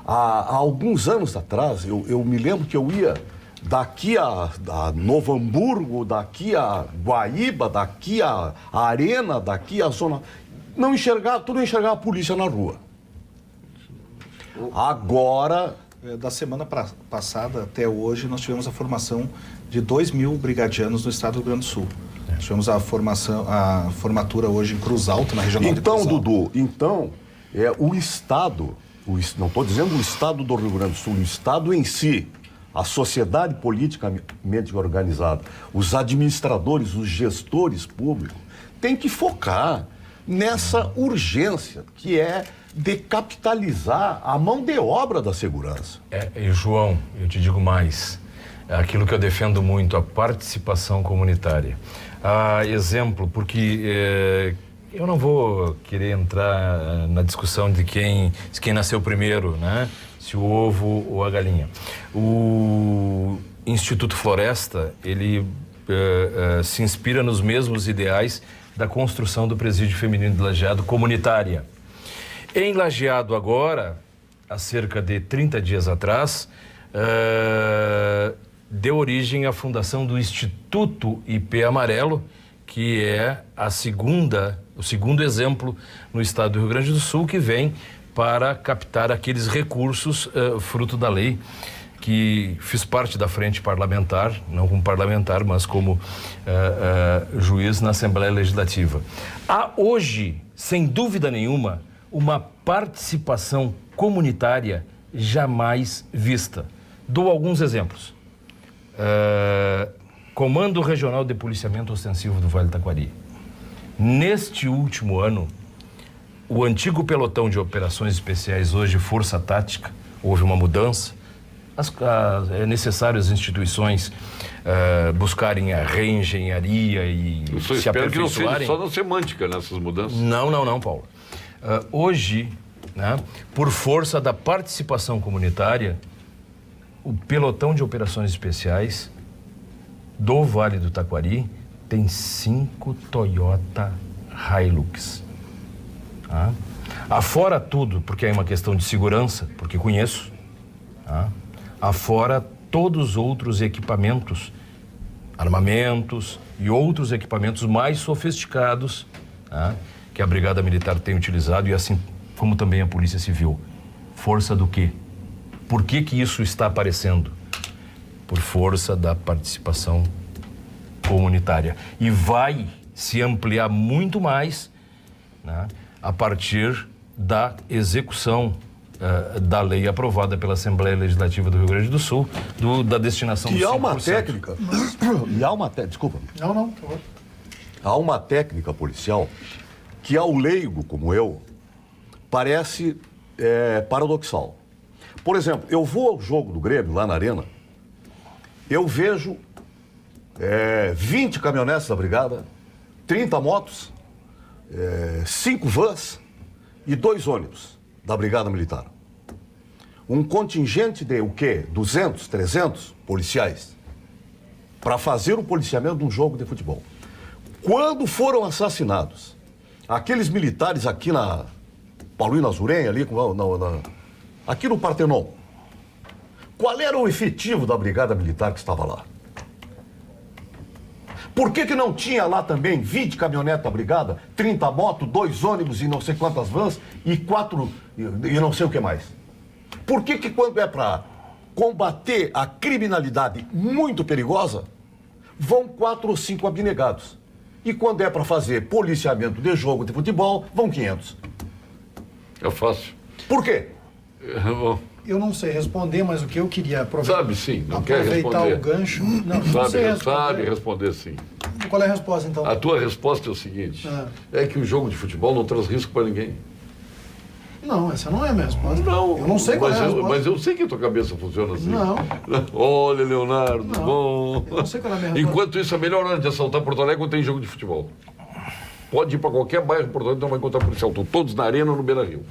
Speaker 6: Há alguns anos atrás, eu me lembro que eu ia daqui a Novo Hamburgo, daqui a Guaíba, daqui a Arena, daqui a zona... Tu não enxergava a polícia na rua. Agora...
Speaker 4: Da semana passada até hoje, nós tivemos a formação de 2.000 brigadianos no estado do Rio Grande do Sul. Tivemos a formatura hoje em Cruz Alta, na regional de Cruz Alta.
Speaker 6: Dudu, o Estado, não estou dizendo o Estado do Rio Grande do Sul, o Estado em si, a sociedade politicamente organizada, os administradores, os gestores públicos, têm que focar nessa urgência, que é de capitalizar a mão de obra da segurança.
Speaker 5: E João, eu te digo mais, é aquilo que eu defendo muito, a participação comunitária. Exemplo, porque eu não vou querer entrar na discussão de quem nasceu primeiro, né? Se o ovo ou a galinha. O Instituto Floresta, ele se inspira nos mesmos ideais da construção do presídio feminino de Lajeado comunitária. Em Lajeado agora, há cerca de 30 dias atrás, deu origem à fundação do Instituto IP Amarelo, que é o segundo exemplo no estado do Rio Grande do Sul que vem para captar aqueles recursos fruto da lei, que fiz parte da frente parlamentar, não como parlamentar, mas como juiz na Assembleia Legislativa. Há hoje, sem dúvida nenhuma, uma participação comunitária jamais vista. Dou alguns exemplos. Comando Regional de Policiamento Ostensivo do Vale do Taquari. Neste último ano, o antigo pelotão de operações especiais, hoje Força Tática, houve uma mudança. É necessário as instituições buscarem a reengenharia e se aperfeiçoarem. Que não seja
Speaker 2: só na semântica nessas mudanças.
Speaker 5: Não, Paulo. Hoje, né, por força da participação comunitária, o pelotão de operações especiais do Vale do Taquari tem 5 Toyota Hilux. Tá? Afora tudo, porque é uma questão de segurança, porque conheço. Tá? Afora todos os outros equipamentos, armamentos e outros equipamentos mais sofisticados, tá? Que a Brigada Militar tem utilizado, e assim como também a Polícia Civil. Força do quê? Por que isso está aparecendo? Por força da participação comunitária. E vai se ampliar muito mais, né, a partir da execução da lei aprovada pela Assembleia Legislativa do Rio Grande do Sul, da destinação
Speaker 6: de 5%.
Speaker 5: E há
Speaker 6: uma técnica... Desculpa.
Speaker 3: Não, por favor.
Speaker 6: Há uma técnica policial que, ao leigo como eu, parece paradoxal. Por exemplo, eu vou ao jogo do Grêmio, lá na Arena, eu vejo 20 caminhonetes da Brigada, 30 motos, 5 vans e 2 ônibus da Brigada Militar. Um contingente de, 200, 300 policiais para fazer o policiamento de um jogo de futebol. Quando foram assassinados aqueles militares aqui na Paulina Zuren, ali, aqui no Partenon, qual era o efetivo da Brigada Militar que estava lá? Por que não tinha lá também 20 caminhonetes da Brigada, 30 motos, 2 ônibus e não sei quantas vans e 4 e não sei o que mais? Por que quando é para combater a criminalidade muito perigosa, vão 4 ou 5 abnegados? E quando é para fazer policiamento de jogo de futebol, vão 500?
Speaker 2: É fácil.
Speaker 6: Por quê?
Speaker 3: Eu não sei responder, mas o que eu queria aproveitar...
Speaker 2: Sabe sim, não quer responder.
Speaker 3: Aproveitar o gancho...
Speaker 2: Sabe responder sim.
Speaker 3: Qual é a resposta, então?
Speaker 2: A tua resposta é o seguinte, é que o jogo de futebol não traz risco para ninguém.
Speaker 3: Não, essa não é a minha resposta.
Speaker 2: Não.
Speaker 3: Eu não sei qual é a resposta.
Speaker 2: Mas eu sei que a tua cabeça funciona assim.
Speaker 3: Não.
Speaker 2: Olha, Leonardo,
Speaker 3: não.
Speaker 2: Bom.
Speaker 3: Eu não sei qual é a minha resposta.
Speaker 2: Enquanto isso, a melhor hora de assaltar Porto Alegre quando tem jogo de futebol. Pode ir para qualquer bairro de Porto Alegre, não vai encontrar policial. Estão todos na arena ou no Beira-Rio.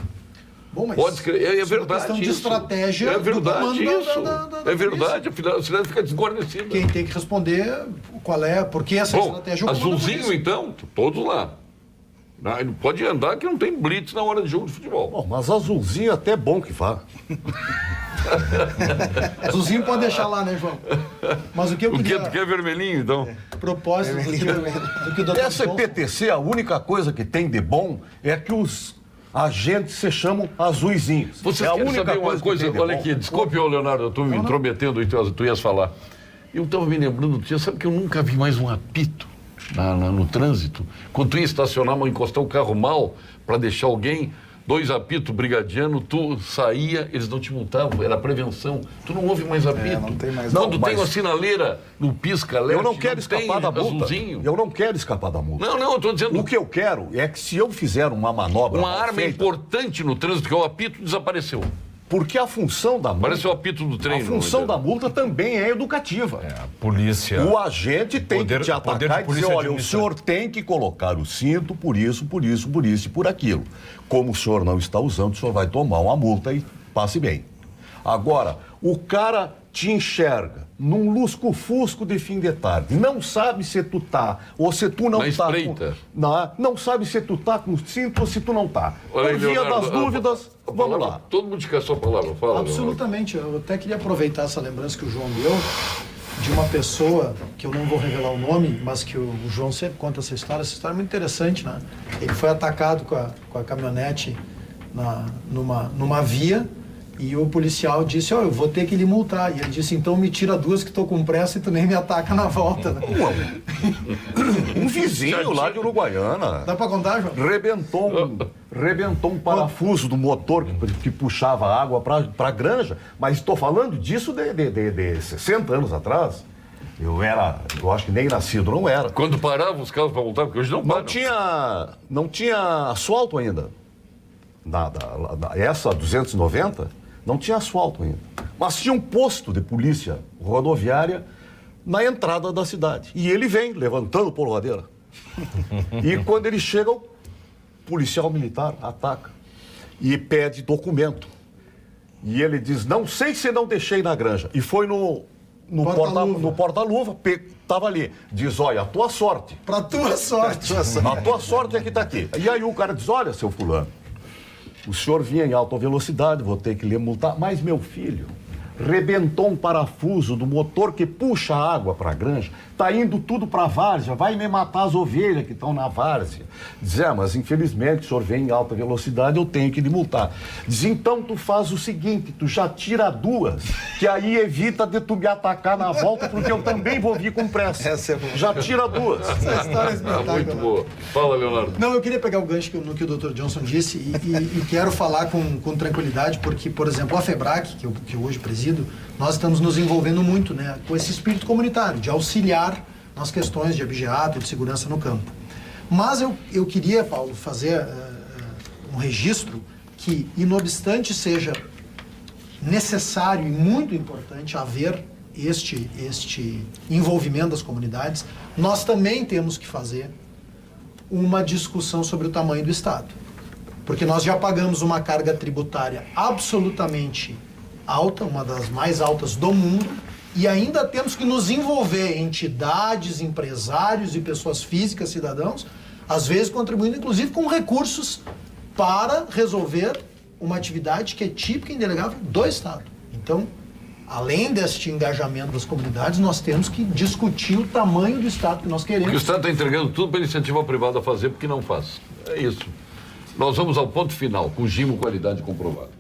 Speaker 3: Bom, mas
Speaker 2: pode escrever, é verdade
Speaker 3: questão
Speaker 2: isso.
Speaker 3: De estratégia
Speaker 2: é verdade isso.
Speaker 3: Da
Speaker 2: é verdade, a cidade fica desguarnecida.
Speaker 3: Quem tem que responder qual é, por que essa estratégia...
Speaker 2: Azulzinho, então, todos lá. Não pode andar que não tem blitz na hora de jogo de futebol.
Speaker 6: Bom, mas azulzinho é até bom que vá.
Speaker 3: Azulzinho pode deixar lá, né, João? Mas o que eu queria...
Speaker 2: Tu quer vermelhinho, então?
Speaker 3: Propósito do que o doutor...
Speaker 6: Essa EPTC, a única coisa que tem de bom é que os agentes se chamam azuizinhos.
Speaker 2: Vocês querem saber uma coisa? Olha aqui, desculpe, Leonardo, eu estou me intrometendo, tu ias falar. Eu estava me lembrando, sabe que eu nunca vi mais um apito no trânsito? Quando tu ia estacionar, mas encostar o carro mal para deixar alguém, 2 apitos brigadiano, tu saía, eles não te multavam, era prevenção. Tu não ouve mais apito.
Speaker 4: Não tem mais.
Speaker 2: Quando tem uma sinaleira no pisca-alerta,
Speaker 6: eu não quero escapar da multa.
Speaker 2: Azulzinho.
Speaker 6: Eu não quero escapar da multa.
Speaker 2: Não, eu estou dizendo...
Speaker 6: O que eu quero é que se eu fizer uma manobra
Speaker 2: uma arma feita, importante no trânsito, que é o apito, desapareceu.
Speaker 6: Porque a função da multa...
Speaker 2: Parece o apito do trem.
Speaker 6: A função da multa também é educativa.
Speaker 5: A polícia...
Speaker 6: O agente tem que te atacar e dizer, olha, o senhor tem que colocar o cinto por isso e por aquilo. Como o senhor não está usando, o senhor vai tomar uma multa e passe bem. Agora, o cara te enxerga num lusco-fusco de fim de tarde, não sabe se tu tá, ou se tu não tá. Não sabe se tu tá com cinto ou se tu não tá.
Speaker 2: Olha,
Speaker 6: dia das dúvidas, vamos lá.
Speaker 2: Todo mundo quer a sua palavra, fala.
Speaker 3: Absolutamente, eu até queria aproveitar essa lembrança que o João deu, de uma pessoa, que eu não vou revelar o nome, mas que o João sempre conta essa história é muito interessante, né? Ele foi atacado com a caminhonete numa via, e o policial disse, eu vou ter que lhe multar. E ele disse, então me tira 2 que estou com pressa e tu nem me ataca na volta. Né?
Speaker 6: Um vizinho lá de Uruguaiana.
Speaker 3: Dá para contar, João?
Speaker 6: Rebentou um parafuso do motor que puxava água para a granja. Mas estou falando disso de 60 anos atrás. Eu acho que nem nascido não era.
Speaker 2: Quando paravam os carros para voltar, porque hoje não param.
Speaker 6: Não tinha asfalto ainda. Essa 290 não tinha asfalto ainda. Mas tinha um posto de polícia rodoviária na entrada da cidade. E ele vem levantando polvadeira. E quando ele chega, o policial militar ataca e pede documento. E ele diz, não sei se não deixei na granja. E foi no porta-luva, estava ali. Diz, olha, a tua sorte.
Speaker 3: Pra tua sorte.
Speaker 6: A tua sorte é que está aqui. E aí o cara diz, olha, seu fulano, o senhor vinha em alta velocidade, vou ter que lhe multar. Mas, meu filho, rebentou um parafuso do motor que puxa a água para a granja, está indo tudo para a várzea, vai me matar as ovelhas que estão na várzea. Diz, mas infelizmente o senhor vem em alta velocidade, eu tenho que lhe multar. Diz, então tu faz o seguinte, tu já tira 2, que aí evita de tu me atacar na volta, porque eu também vou vir com pressa. Já tira 2.
Speaker 3: Essa história é espetáculo.
Speaker 2: Muito boa. Fala, Leonardo.
Speaker 3: Não, eu queria pegar o gancho no que o Dr. Johnson disse e quero falar com tranquilidade, porque, por exemplo, a FEBRAC, que eu hoje presido, nós estamos nos envolvendo muito, né, com esse espírito comunitário, de auxiliar nas questões de abigeato e de segurança no campo. Mas eu queria, Paulo, fazer um registro que, inobstante seja necessário e muito importante haver este envolvimento das comunidades, nós também temos que fazer uma discussão sobre o tamanho do Estado. Porque nós já pagamos uma carga tributária absolutamente alta, uma das mais altas do mundo, e ainda temos que nos envolver, entidades, empresários e pessoas físicas, cidadãos, às vezes contribuindo inclusive com recursos para resolver uma atividade que é típica e indelegável do Estado. Então, além deste engajamento das comunidades, nós temos que discutir o tamanho do Estado que nós queremos.
Speaker 2: Porque o Estado está entregando tudo para a iniciativa privada fazer, porque não faz. É isso. Nós vamos ao ponto final, com Gimo qualidade comprovada.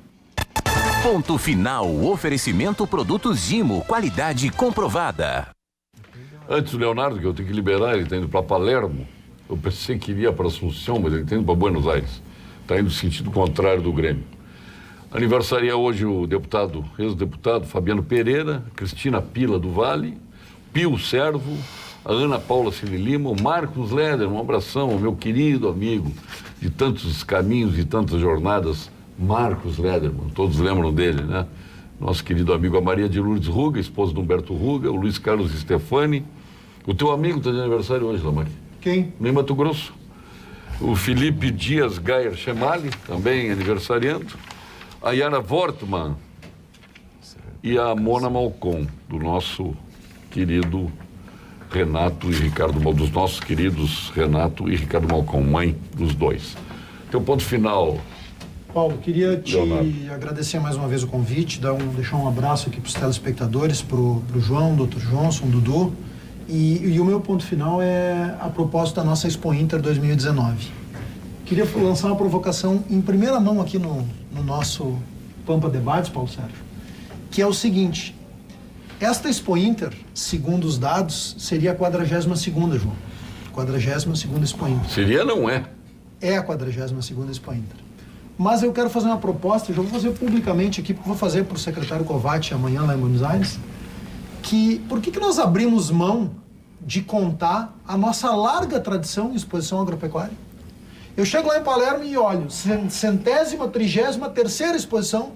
Speaker 1: Ponto final, oferecimento produtos Gimo, qualidade comprovada.
Speaker 2: Antes do Leonardo, que eu tenho que liberar, ele está indo para Palermo. Eu pensei que iria para Assunção, mas ele está indo para Buenos Aires. Está indo no sentido contrário do Grêmio. Aniversaria hoje o ex-deputado Fabiano Pereira, Cristina Pila do Vale, Pio Servo, a Ana Paula Cine Lima, o Marcos Leder, um abração, meu querido amigo de tantos caminhos e tantas jornadas, Marcos Lederman, todos lembram dele, né? Nosso querido amigo, a Maria de Lourdes Ruga, esposa do Humberto Ruga, o Luiz Carlos Stefani. O teu amigo está de aniversário hoje, Lamari.
Speaker 3: Quem?
Speaker 2: No Mato Grosso. O Felipe Dias Gayer Chemali, também aniversariando. A Yara Wortmann e a Mona Malcom, do nosso querido Renato e Ricardo Malcom, dos nossos queridos Renato e Ricardo Malcom, mãe dos dois. Teu ponto final,
Speaker 3: Paulo, queria te
Speaker 2: Leonardo,
Speaker 3: agradecer mais uma vez o convite, deixar um abraço aqui para os telespectadores, para o João, Dr. Johnson, Dudu. E o meu ponto final é a proposta da nossa Expo Inter 2019. Queria lançar uma provocação em primeira mão aqui no nosso Pampa Debates, Paulo Sérgio, que é o seguinte: esta Expo Inter, segundo os dados, seria a 42ª, João. 42ª Expo Inter.
Speaker 2: Seria, não é?
Speaker 3: É a 42ª Expo Inter. Mas eu quero fazer uma proposta, já vou fazer publicamente aqui, porque vou fazer para o secretário Kovács amanhã lá em Buenos Aires, que por que nós abrimos mão de contar a nossa larga tradição em exposição agropecuária? Eu chego lá em Palermo e olho, 33ª exposição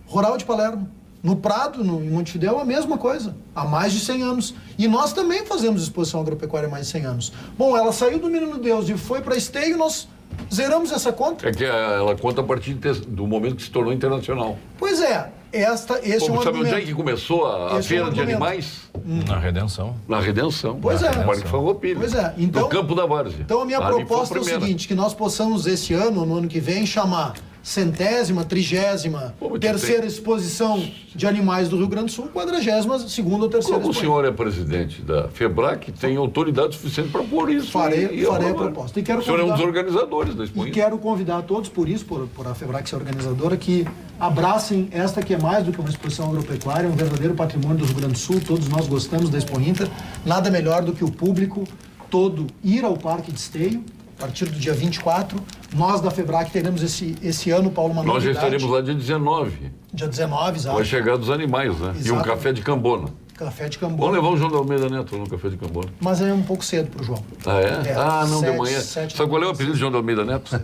Speaker 3: rural de Palermo. No Prado, em Montevidéu, a mesma coisa, há mais de 100 anos. E nós também fazemos exposição agropecuária há mais de 100 anos. Bom, ela saiu do Menino Deus e foi para Esteio, nós Zeramos essa conta.
Speaker 2: É que ela conta a partir do momento que se tornou internacional.
Speaker 3: Pois é, esse é um
Speaker 2: sabe
Speaker 3: argumento.
Speaker 2: onde é que começou a feira de animais?
Speaker 5: Na Redenção.
Speaker 2: Na Redenção.
Speaker 3: Pois é.
Speaker 2: No Parque Farroupilha.
Speaker 3: Pois é. Então,
Speaker 2: no Campo da Várzea.
Speaker 3: Então a minha proposta é o seguinte, que nós possamos esse ano, no ano que vem, chamar 100ª, 30ª, terceira exposição de animais do Rio Grande do Sul, 42ª ou terceira
Speaker 2: Como o senhor é presidente da FEBRAC, tem autoridade suficiente para pôr isso.
Speaker 3: Farei a proposta. E quero
Speaker 2: o senhor é um dos organizadores da exposição.
Speaker 3: E quero convidar a todos, por isso, por a FEBRAC ser organizadora, que abracem esta que é mais do que uma exposição agropecuária, um verdadeiro patrimônio do Rio Grande do Sul. Todos nós gostamos da Expo Inter. Nada melhor do que o público todo ir ao Parque de Esteio, a partir do dia 24. Nós da FEBRAC teremos esse ano, Paulo, uma novidade.
Speaker 2: Nós já estaremos lá dia 19.
Speaker 3: Dia 19, exato.
Speaker 2: Com a chegada dos animais, né?
Speaker 3: Exato.
Speaker 2: E um café de Cambona.
Speaker 3: Café de Cambona.
Speaker 2: Vamos levar o João de Almeida Neto no café de Cambona.
Speaker 3: Mas é um pouco cedo pro João.
Speaker 2: Ah, é? Não, de manhã.
Speaker 3: 7,
Speaker 2: Sabe qual é o apelido de João de Almeida Neto?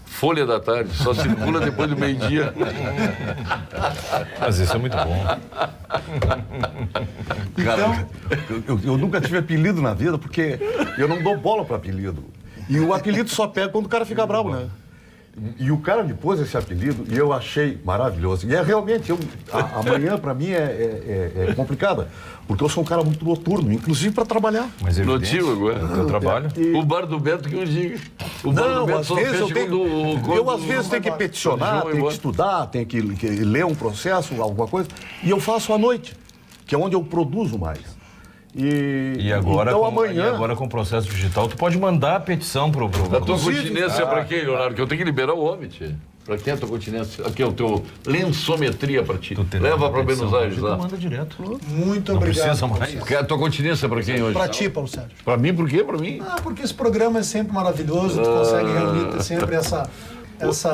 Speaker 2: Folha da tarde. Só circula depois do meio-dia.
Speaker 5: Mas isso é muito bom.
Speaker 6: Cara, eu nunca tive apelido na vida porque eu não dou bola para apelido. E o apelido só pega quando o cara fica bravo, né? E o cara me pôs esse apelido e eu achei maravilhoso. E é realmente, amanhã para mim é complicada, porque eu sou um cara muito noturno, inclusive para trabalhar.
Speaker 5: Mas
Speaker 2: Notívago agora.
Speaker 5: Eu trabalho.
Speaker 2: O bar do Beto que eu digo. O bar do Beto
Speaker 6: às
Speaker 2: só
Speaker 6: vezes
Speaker 2: fecha
Speaker 6: eu às vezes tenho que peticionar, tenho que estudar, tenho que ler um processo, alguma coisa, e eu faço à noite, que é onde eu produzo mais.
Speaker 5: E agora,
Speaker 6: então, amanhã...
Speaker 5: com o processo digital, tu pode mandar a petição pro...
Speaker 2: A tua continência é para quem, Leonardo? Que eu tenho que liberar o homem, tia. Para quem é a tua continência? Aqui é o teu lensometria para ti. Leva para Buenos Aires lá.
Speaker 5: Manda direto.
Speaker 3: Muito
Speaker 5: Não
Speaker 3: obrigado.
Speaker 5: precisa mais.
Speaker 2: Porque a tua continência é para quem hoje?
Speaker 3: Para ti, Paulo Sérgio.
Speaker 2: Para mim, por quê? Para mim?
Speaker 3: Porque esse programa é sempre maravilhoso, tu consegue reunir sempre essa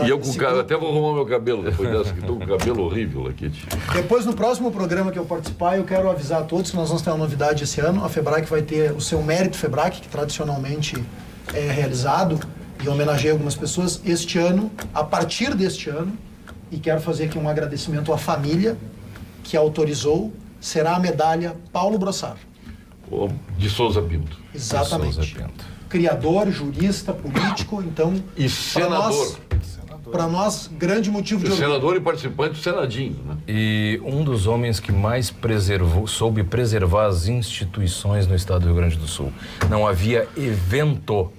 Speaker 2: E eu com o cabelo, até vou arrumar meu cabelo depois dessa, que estou com o cabelo horrível aqui, tio.
Speaker 3: Depois, no próximo programa que eu participar, eu quero avisar a todos que nós vamos ter uma novidade esse ano. A FEBRAC vai ter o seu Mérito FEBRAC, que tradicionalmente é realizado e homenageia algumas pessoas. Este ano, a partir deste ano, e quero fazer aqui um agradecimento à família que autorizou, será a medalha Paulo Brossard.
Speaker 2: De Souza Pinto.
Speaker 3: Exatamente.
Speaker 5: De Souza Pinto.
Speaker 3: Criador, jurista, político, então...
Speaker 2: E senador.
Speaker 3: Para nós, grande motivo de orgulho.
Speaker 2: Senador e participante do Senadinho, né?
Speaker 5: E um dos homens que mais soube preservar as instituições no estado do Rio Grande do Sul. Não havia evento,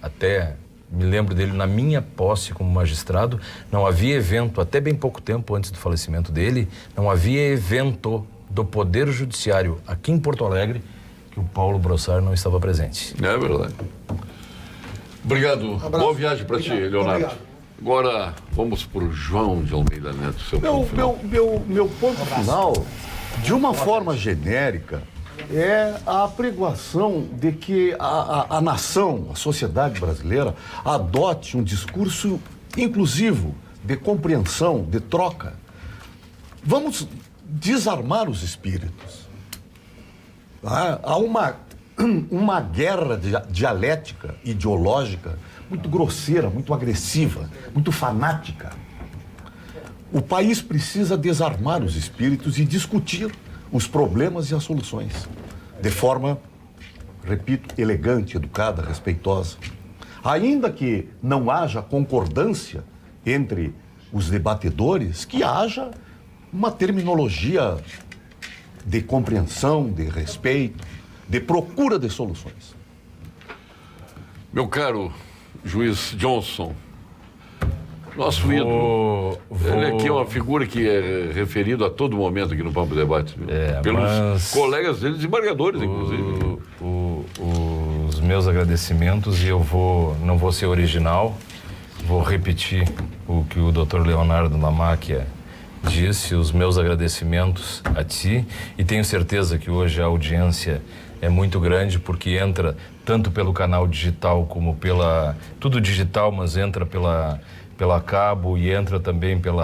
Speaker 5: até me lembro dele na minha posse como magistrado, não havia evento, até bem pouco tempo antes do falecimento dele, não havia evento do Poder Judiciário aqui em Porto Alegre que o Paulo Brossard não estava presente.
Speaker 2: É verdade. Obrigado. Boa viagem para ti, Leonardo.
Speaker 3: Obrigado.
Speaker 2: Agora, vamos para o João de Almeida Neto, seu
Speaker 6: Meu
Speaker 2: ponto final.
Speaker 6: ponto final, de uma forma genérica, é a apregoação de que a nação, a sociedade brasileira, adote um discurso inclusivo, de compreensão, de troca. Vamos desarmar os espíritos. Há uma guerra dialética, ideológica, muito grosseira, muito agressiva, muito fanática. O país precisa desarmar os espíritos e discutir os problemas e as soluções, de forma, repito, elegante, educada, respeitosa. Ainda que não haja concordância entre os debatedores, que haja uma terminologia de compreensão, de respeito, de procura de soluções.
Speaker 2: Meu caro juiz Johnson, nosso ídolo. Ele aqui é uma figura que é referido a todo momento aqui no Papo Debate. Pelos colegas dele, desembargadores, inclusive.
Speaker 5: Os meus agradecimentos, e não vou ser original, vou repetir o que o Dr. Leonardo Lamacchia disse, os meus agradecimentos a ti, e tenho certeza que hoje a audiência é muito grande, porque entra tanto pelo canal digital como tudo digital, mas entra pela cabo e entra também pelo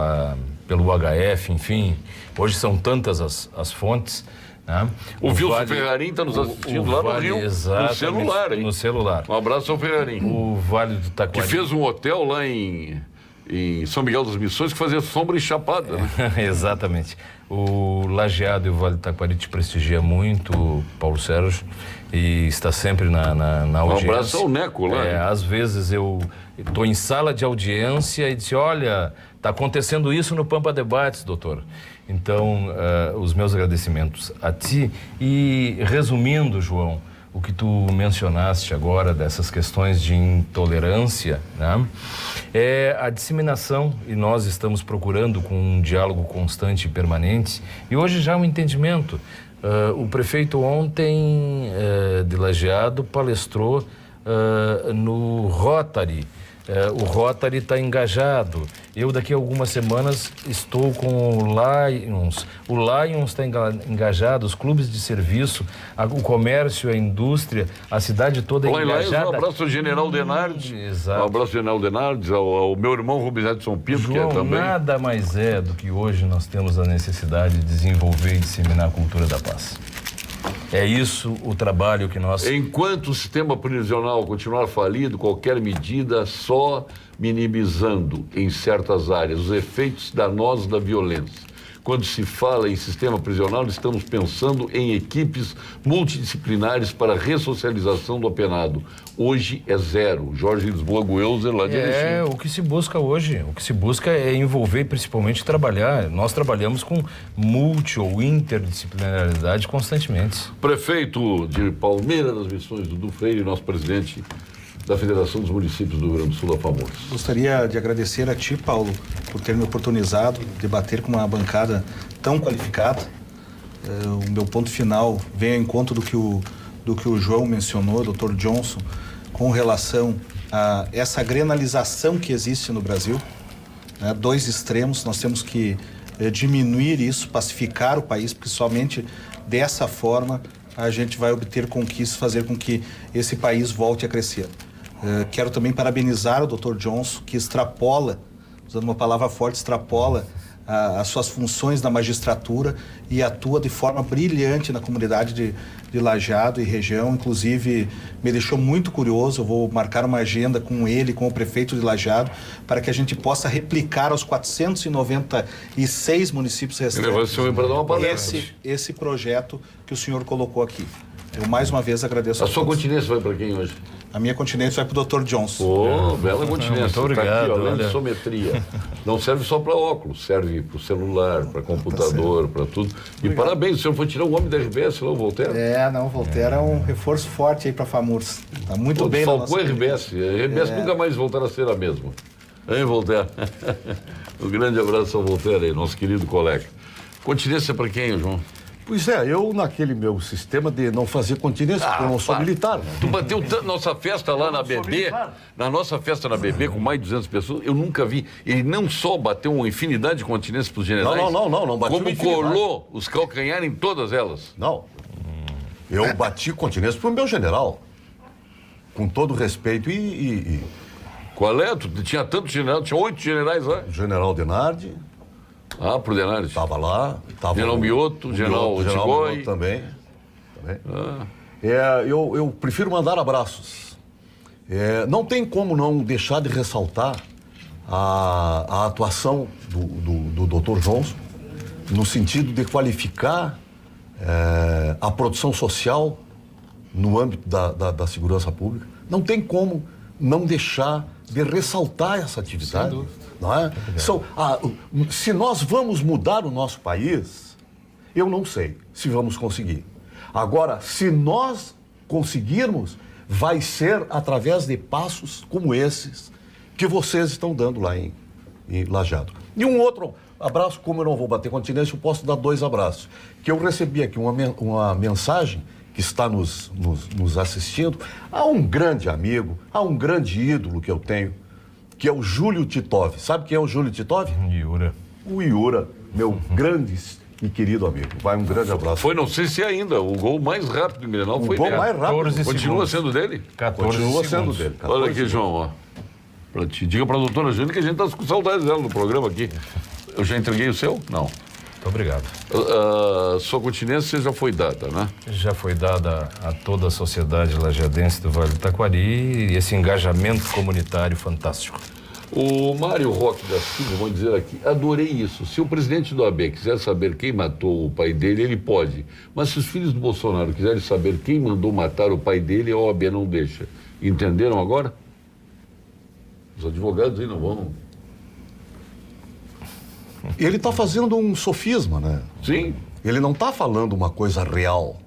Speaker 5: HF, enfim. Hoje são tantas as fontes. Né?
Speaker 2: O Wilson Ferrarim está nos assistindo lá no Rio, no celular, hein?
Speaker 5: No celular.
Speaker 2: Um abraço ao Ferrarim.
Speaker 5: O Vale do Taquari.
Speaker 2: Que fez um hotel lá em São Miguel das Missões que fazia sombra e chapada, né?
Speaker 5: Exatamente. O Lajeado e o Vale do Taquari te prestigia muito, Paulo Sérgio. e está sempre na audiência.
Speaker 2: Um abraço ao Neco lá.
Speaker 5: Às vezes eu estou em sala de audiência e disse, olha, está acontecendo isso no Pampa Debates, doutor. Então, os meus agradecimentos a ti. E resumindo, João, o que tu mencionaste agora dessas questões de intolerância, né? É a disseminação, e nós estamos procurando com um diálogo constante e permanente, e hoje já um entendimento. O prefeito ontem de Lajeado palestrou no Rotary. O Rotary está engajado. Eu, daqui a algumas semanas, estou com o Lions. O Lions está engajado, os clubes de serviço, o comércio, a indústria, a cidade toda engajada.
Speaker 2: Um abraço ao General Denardes.
Speaker 5: Exato.
Speaker 2: Um abraço ao General Denardes, ao meu irmão Rubens Edson Pinto,
Speaker 5: João,
Speaker 2: que é também.
Speaker 5: Nada mais é do que hoje nós temos a necessidade de desenvolver e disseminar a cultura da paz. É isso o trabalho que nós...
Speaker 2: Enquanto o sistema prisional continuar falido, qualquer medida só minimizando em certas áreas os efeitos danosos da violência. Quando se fala em sistema prisional, estamos pensando em equipes multidisciplinares para a ressocialização do apenado. Hoje é zero. Jorge Lisboa Guelzer, lá de Erechim.
Speaker 5: O que se busca hoje. O que se busca é envolver, principalmente trabalhar. Nós trabalhamos com multi ou interdisciplinaridade constantemente.
Speaker 2: Prefeito de Palmeira das Missões, Dudu Freire, nosso presidente da Federação dos Municípios do Rio Grande do Sul, da FAMURS.
Speaker 4: Gostaria de agradecer a ti, Paulo, por ter me oportunizado de debater com uma bancada tão qualificada. O meu ponto final vem ao encontro do que o João mencionou, Dr. Johnson, com relação a essa grenalização que existe no Brasil. Dois extremos, nós temos que diminuir isso, pacificar o país, porque somente dessa forma a gente vai obter conquistas, fazer com que esse país volte a crescer. Quero também parabenizar o Dr. Johnson, que extrapola, usando uma palavra forte, extrapola as suas funções na magistratura e atua de forma brilhante na comunidade de Lajeado e região. Inclusive, me deixou muito curioso. Eu vou marcar uma agenda com ele, com o prefeito de Lajeado, para que a gente possa replicar aos 496 municípios restantes
Speaker 2: para dar uma palestra.
Speaker 4: Esse projeto que o senhor colocou aqui. Eu mais uma vez agradeço
Speaker 2: a sua continência vai para quem hoje?
Speaker 4: A minha continência vai para o Dr. Johnson.
Speaker 2: Bela continência.
Speaker 5: Muito obrigado.
Speaker 2: Tá aqui, ó, lensometria. Não serve só para óculos, serve para o celular, para computador, para tudo. E parabéns, o senhor foi tirar o homem da RBS lá, o Voltaire?
Speaker 4: O Voltaire é um reforço forte aí para a FAMURS. Está muito bem na nossa...
Speaker 2: Falcou a RBS. A RBS nunca mais voltará a ser a mesma. Hein, Voltaire? Um grande abraço ao Voltaire aí, nosso querido colega. Continência para quem, João?
Speaker 6: Pois é, eu naquele meu sistema de não fazer continência, porque eu não sou militar. Né?
Speaker 2: Tu bateu nossa festa lá na BB, na nossa festa na BB, com mais de 200 pessoas, eu nunca vi. Ele não só bateu uma infinidade de continências para os generais,
Speaker 6: não bateu
Speaker 2: como colou os calcanhares em todas elas.
Speaker 6: Não. Eu bati continência para o meu general, com todo respeito e...
Speaker 2: Qual é? Tu tinha tantos generais, tinha 8 generais lá.
Speaker 6: O general Denardi.
Speaker 2: Pro Denardi.
Speaker 6: Estava lá.
Speaker 2: General Mioto, General Otigoi.
Speaker 6: Também. Eu prefiro mandar abraços. Não tem como não deixar de ressaltar a atuação do Dr. Johnson no sentido de qualificar a produção social no âmbito da segurança pública. Não tem como não deixar de ressaltar essa atividade. Não é? Se nós vamos mudar o nosso país, eu não sei se vamos conseguir. Agora, se nós conseguirmos, vai ser através de passos como esses que vocês estão dando lá em Lajeado. E um outro abraço, como eu não vou bater continência, eu posso dar 2 abraços. Que eu recebi aqui uma mensagem que está nos assistindo, a um grande amigo, a um grande ídolo que eu tenho, que é o Júlio Titov. Sabe quem é o Júlio Titov?
Speaker 5: Iura.
Speaker 6: O Iura, meu grande e querido amigo. Vai, um grande abraço.
Speaker 2: Foi, não sei se ainda, o gol mais rápido do Milenal foi dele.
Speaker 6: O gol mais rápido.
Speaker 2: Continua sendo dele?
Speaker 5: 14
Speaker 6: Continua
Speaker 5: segundos.
Speaker 6: sendo dele.
Speaker 2: Olha aqui, João, ó. Diga para a doutora Jane que a gente está com saudades dela no programa aqui. Eu já entreguei o seu? Não.
Speaker 5: Muito obrigado.
Speaker 2: Sua continência já foi dada, né?
Speaker 5: Já foi dada a toda a sociedade lajeadense do Vale do Taquari e esse engajamento comunitário fantástico.
Speaker 2: O Mário Roque da Silva, vou dizer aqui, adorei isso. Se o presidente do OAB quiser saber quem matou o pai dele, ele pode. Mas se os filhos do Bolsonaro quiserem saber quem mandou matar o pai dele, a OAB não deixa. Entenderam agora? Os advogados aí não vão...
Speaker 6: Ele está fazendo um sofisma, né?
Speaker 2: Sim.
Speaker 6: Ele não está falando uma coisa real.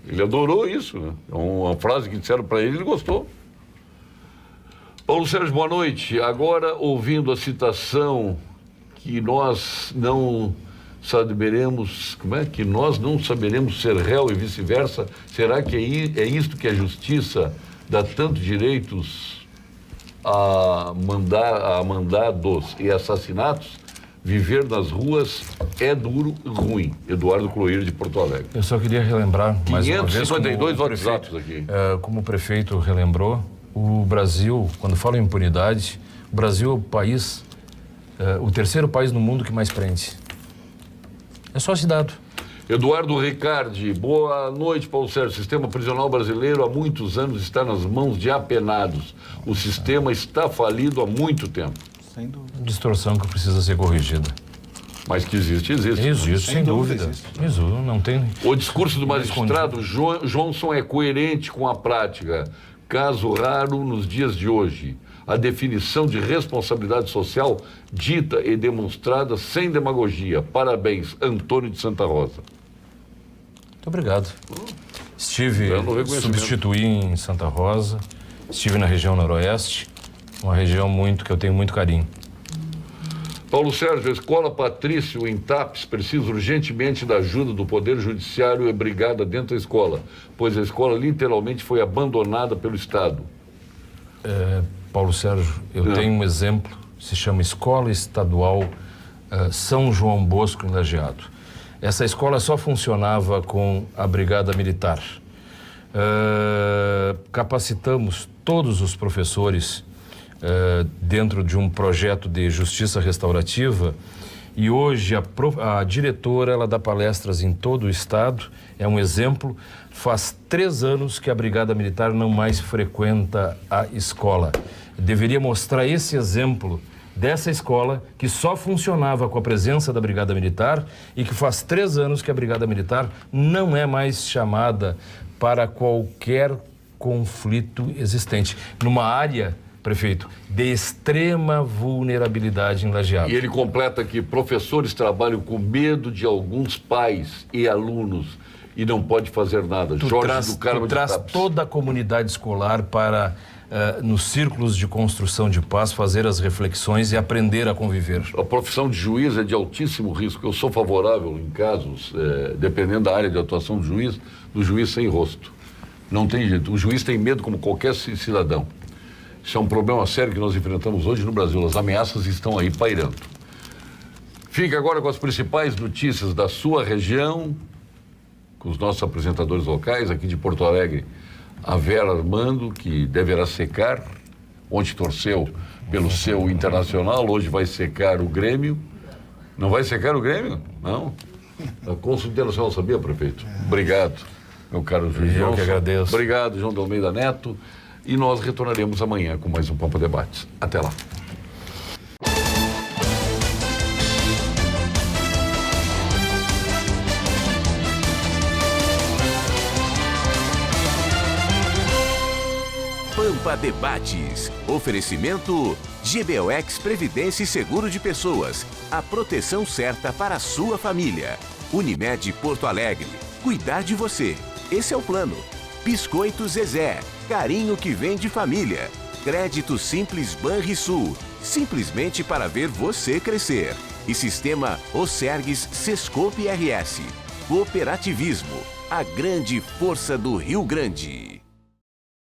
Speaker 2: Ele adorou isso, né? É uma frase que disseram para ele, ele gostou. Paulo Sérgio, boa noite. Agora, ouvindo a citação que nós não saberemos, como é? Que nós não saberemos ser réu e vice-versa, será que é isto que a justiça dá tantos direitos a mandados e assassinatos? Viver nas ruas é duro e ruim. Eduardo Cloir, de Porto Alegre.
Speaker 5: Eu só queria relembrar mais uma vez,
Speaker 2: 552 WhatsApps aqui.
Speaker 5: Como o prefeito relembrou, o Brasil, quando fala em impunidade, o Brasil é o país, o terceiro país no mundo que mais prende. É só esse dado.
Speaker 2: Eduardo Ricardi, boa noite, Paulo Sérgio. O sistema prisional brasileiro há muitos anos está nas mãos de apenados. O sistema está falido há muito tempo.
Speaker 5: Sem dúvida. Distorção que precisa ser corrigida.
Speaker 2: Mas que existe.
Speaker 5: Existe, sem dúvida. Existe. Não tem...
Speaker 2: O discurso do magistrado Johnson é coerente com a prática. Caso raro nos dias de hoje. A definição de responsabilidade social dita e demonstrada sem demagogia. Parabéns, Antônio de Santa Rosa.
Speaker 5: Muito obrigado. Substituí em Santa Rosa, estive na região noroeste, uma região que eu tenho muito carinho.
Speaker 2: Paulo Sérgio, a Escola Patrício em TAPES precisa urgentemente da ajuda do Poder Judiciário e brigada dentro da escola, pois a escola literalmente foi abandonada pelo Estado.
Speaker 5: Paulo Sérgio, eu tenho um exemplo, se chama Escola Estadual São João Bosco, em Lajeado. Essa escola só funcionava com a Brigada Militar. Capacitamos todos os professores dentro de um projeto de justiça restaurativa e hoje a diretora ela dá palestras em todo o estado, é um exemplo. Faz 3 anos que a Brigada Militar não mais frequenta a escola. Deveria mostrar esse exemplo dessa escola que só funcionava com a presença da Brigada Militar e que faz 3 anos que a Brigada Militar não é mais chamada para qualquer conflito existente. Numa área, prefeito, de extrema vulnerabilidade em Lajeado.
Speaker 2: E ele completa que professores trabalham com medo de alguns pais e alunos e não pode fazer nada.
Speaker 5: Tu traz toda a comunidade escolar para, nos círculos de construção de paz, fazer as reflexões e aprender a conviver.
Speaker 2: A profissão de juiz é de altíssimo risco. Eu sou favorável em casos, dependendo da área de atuação do juiz sem rosto. Não tem jeito. O juiz tem medo como qualquer cidadão. Isso é um problema sério que nós enfrentamos hoje no Brasil. As ameaças estão aí pairando. Fique agora com as principais notícias da sua região, com os nossos apresentadores locais aqui de Porto Alegre. A Vera Armando, que deverá secar. Ontem torceu pelo seu Internacional, hoje vai secar o Grêmio. Não vai secar o Grêmio? Não. A Consul Internacional, sabia, prefeito? Obrigado, meu caro juiz.
Speaker 5: Eu que agradeço.
Speaker 2: Obrigado, João de Almeida Neto. E nós retornaremos amanhã com mais um Pampa Debates. Até lá.
Speaker 1: Pampa Debates. Oferecimento GBOX Previdência e Seguro de Pessoas. A proteção certa para a sua família. Unimed Porto Alegre. Cuidar de você. Esse é o plano. Biscoito Zezé. Carinho que vem de família. Crédito Simples Banrisul. Simplesmente para ver você crescer. E Sistema Osergues Sescope RS. Cooperativismo. A grande força do Rio Grande.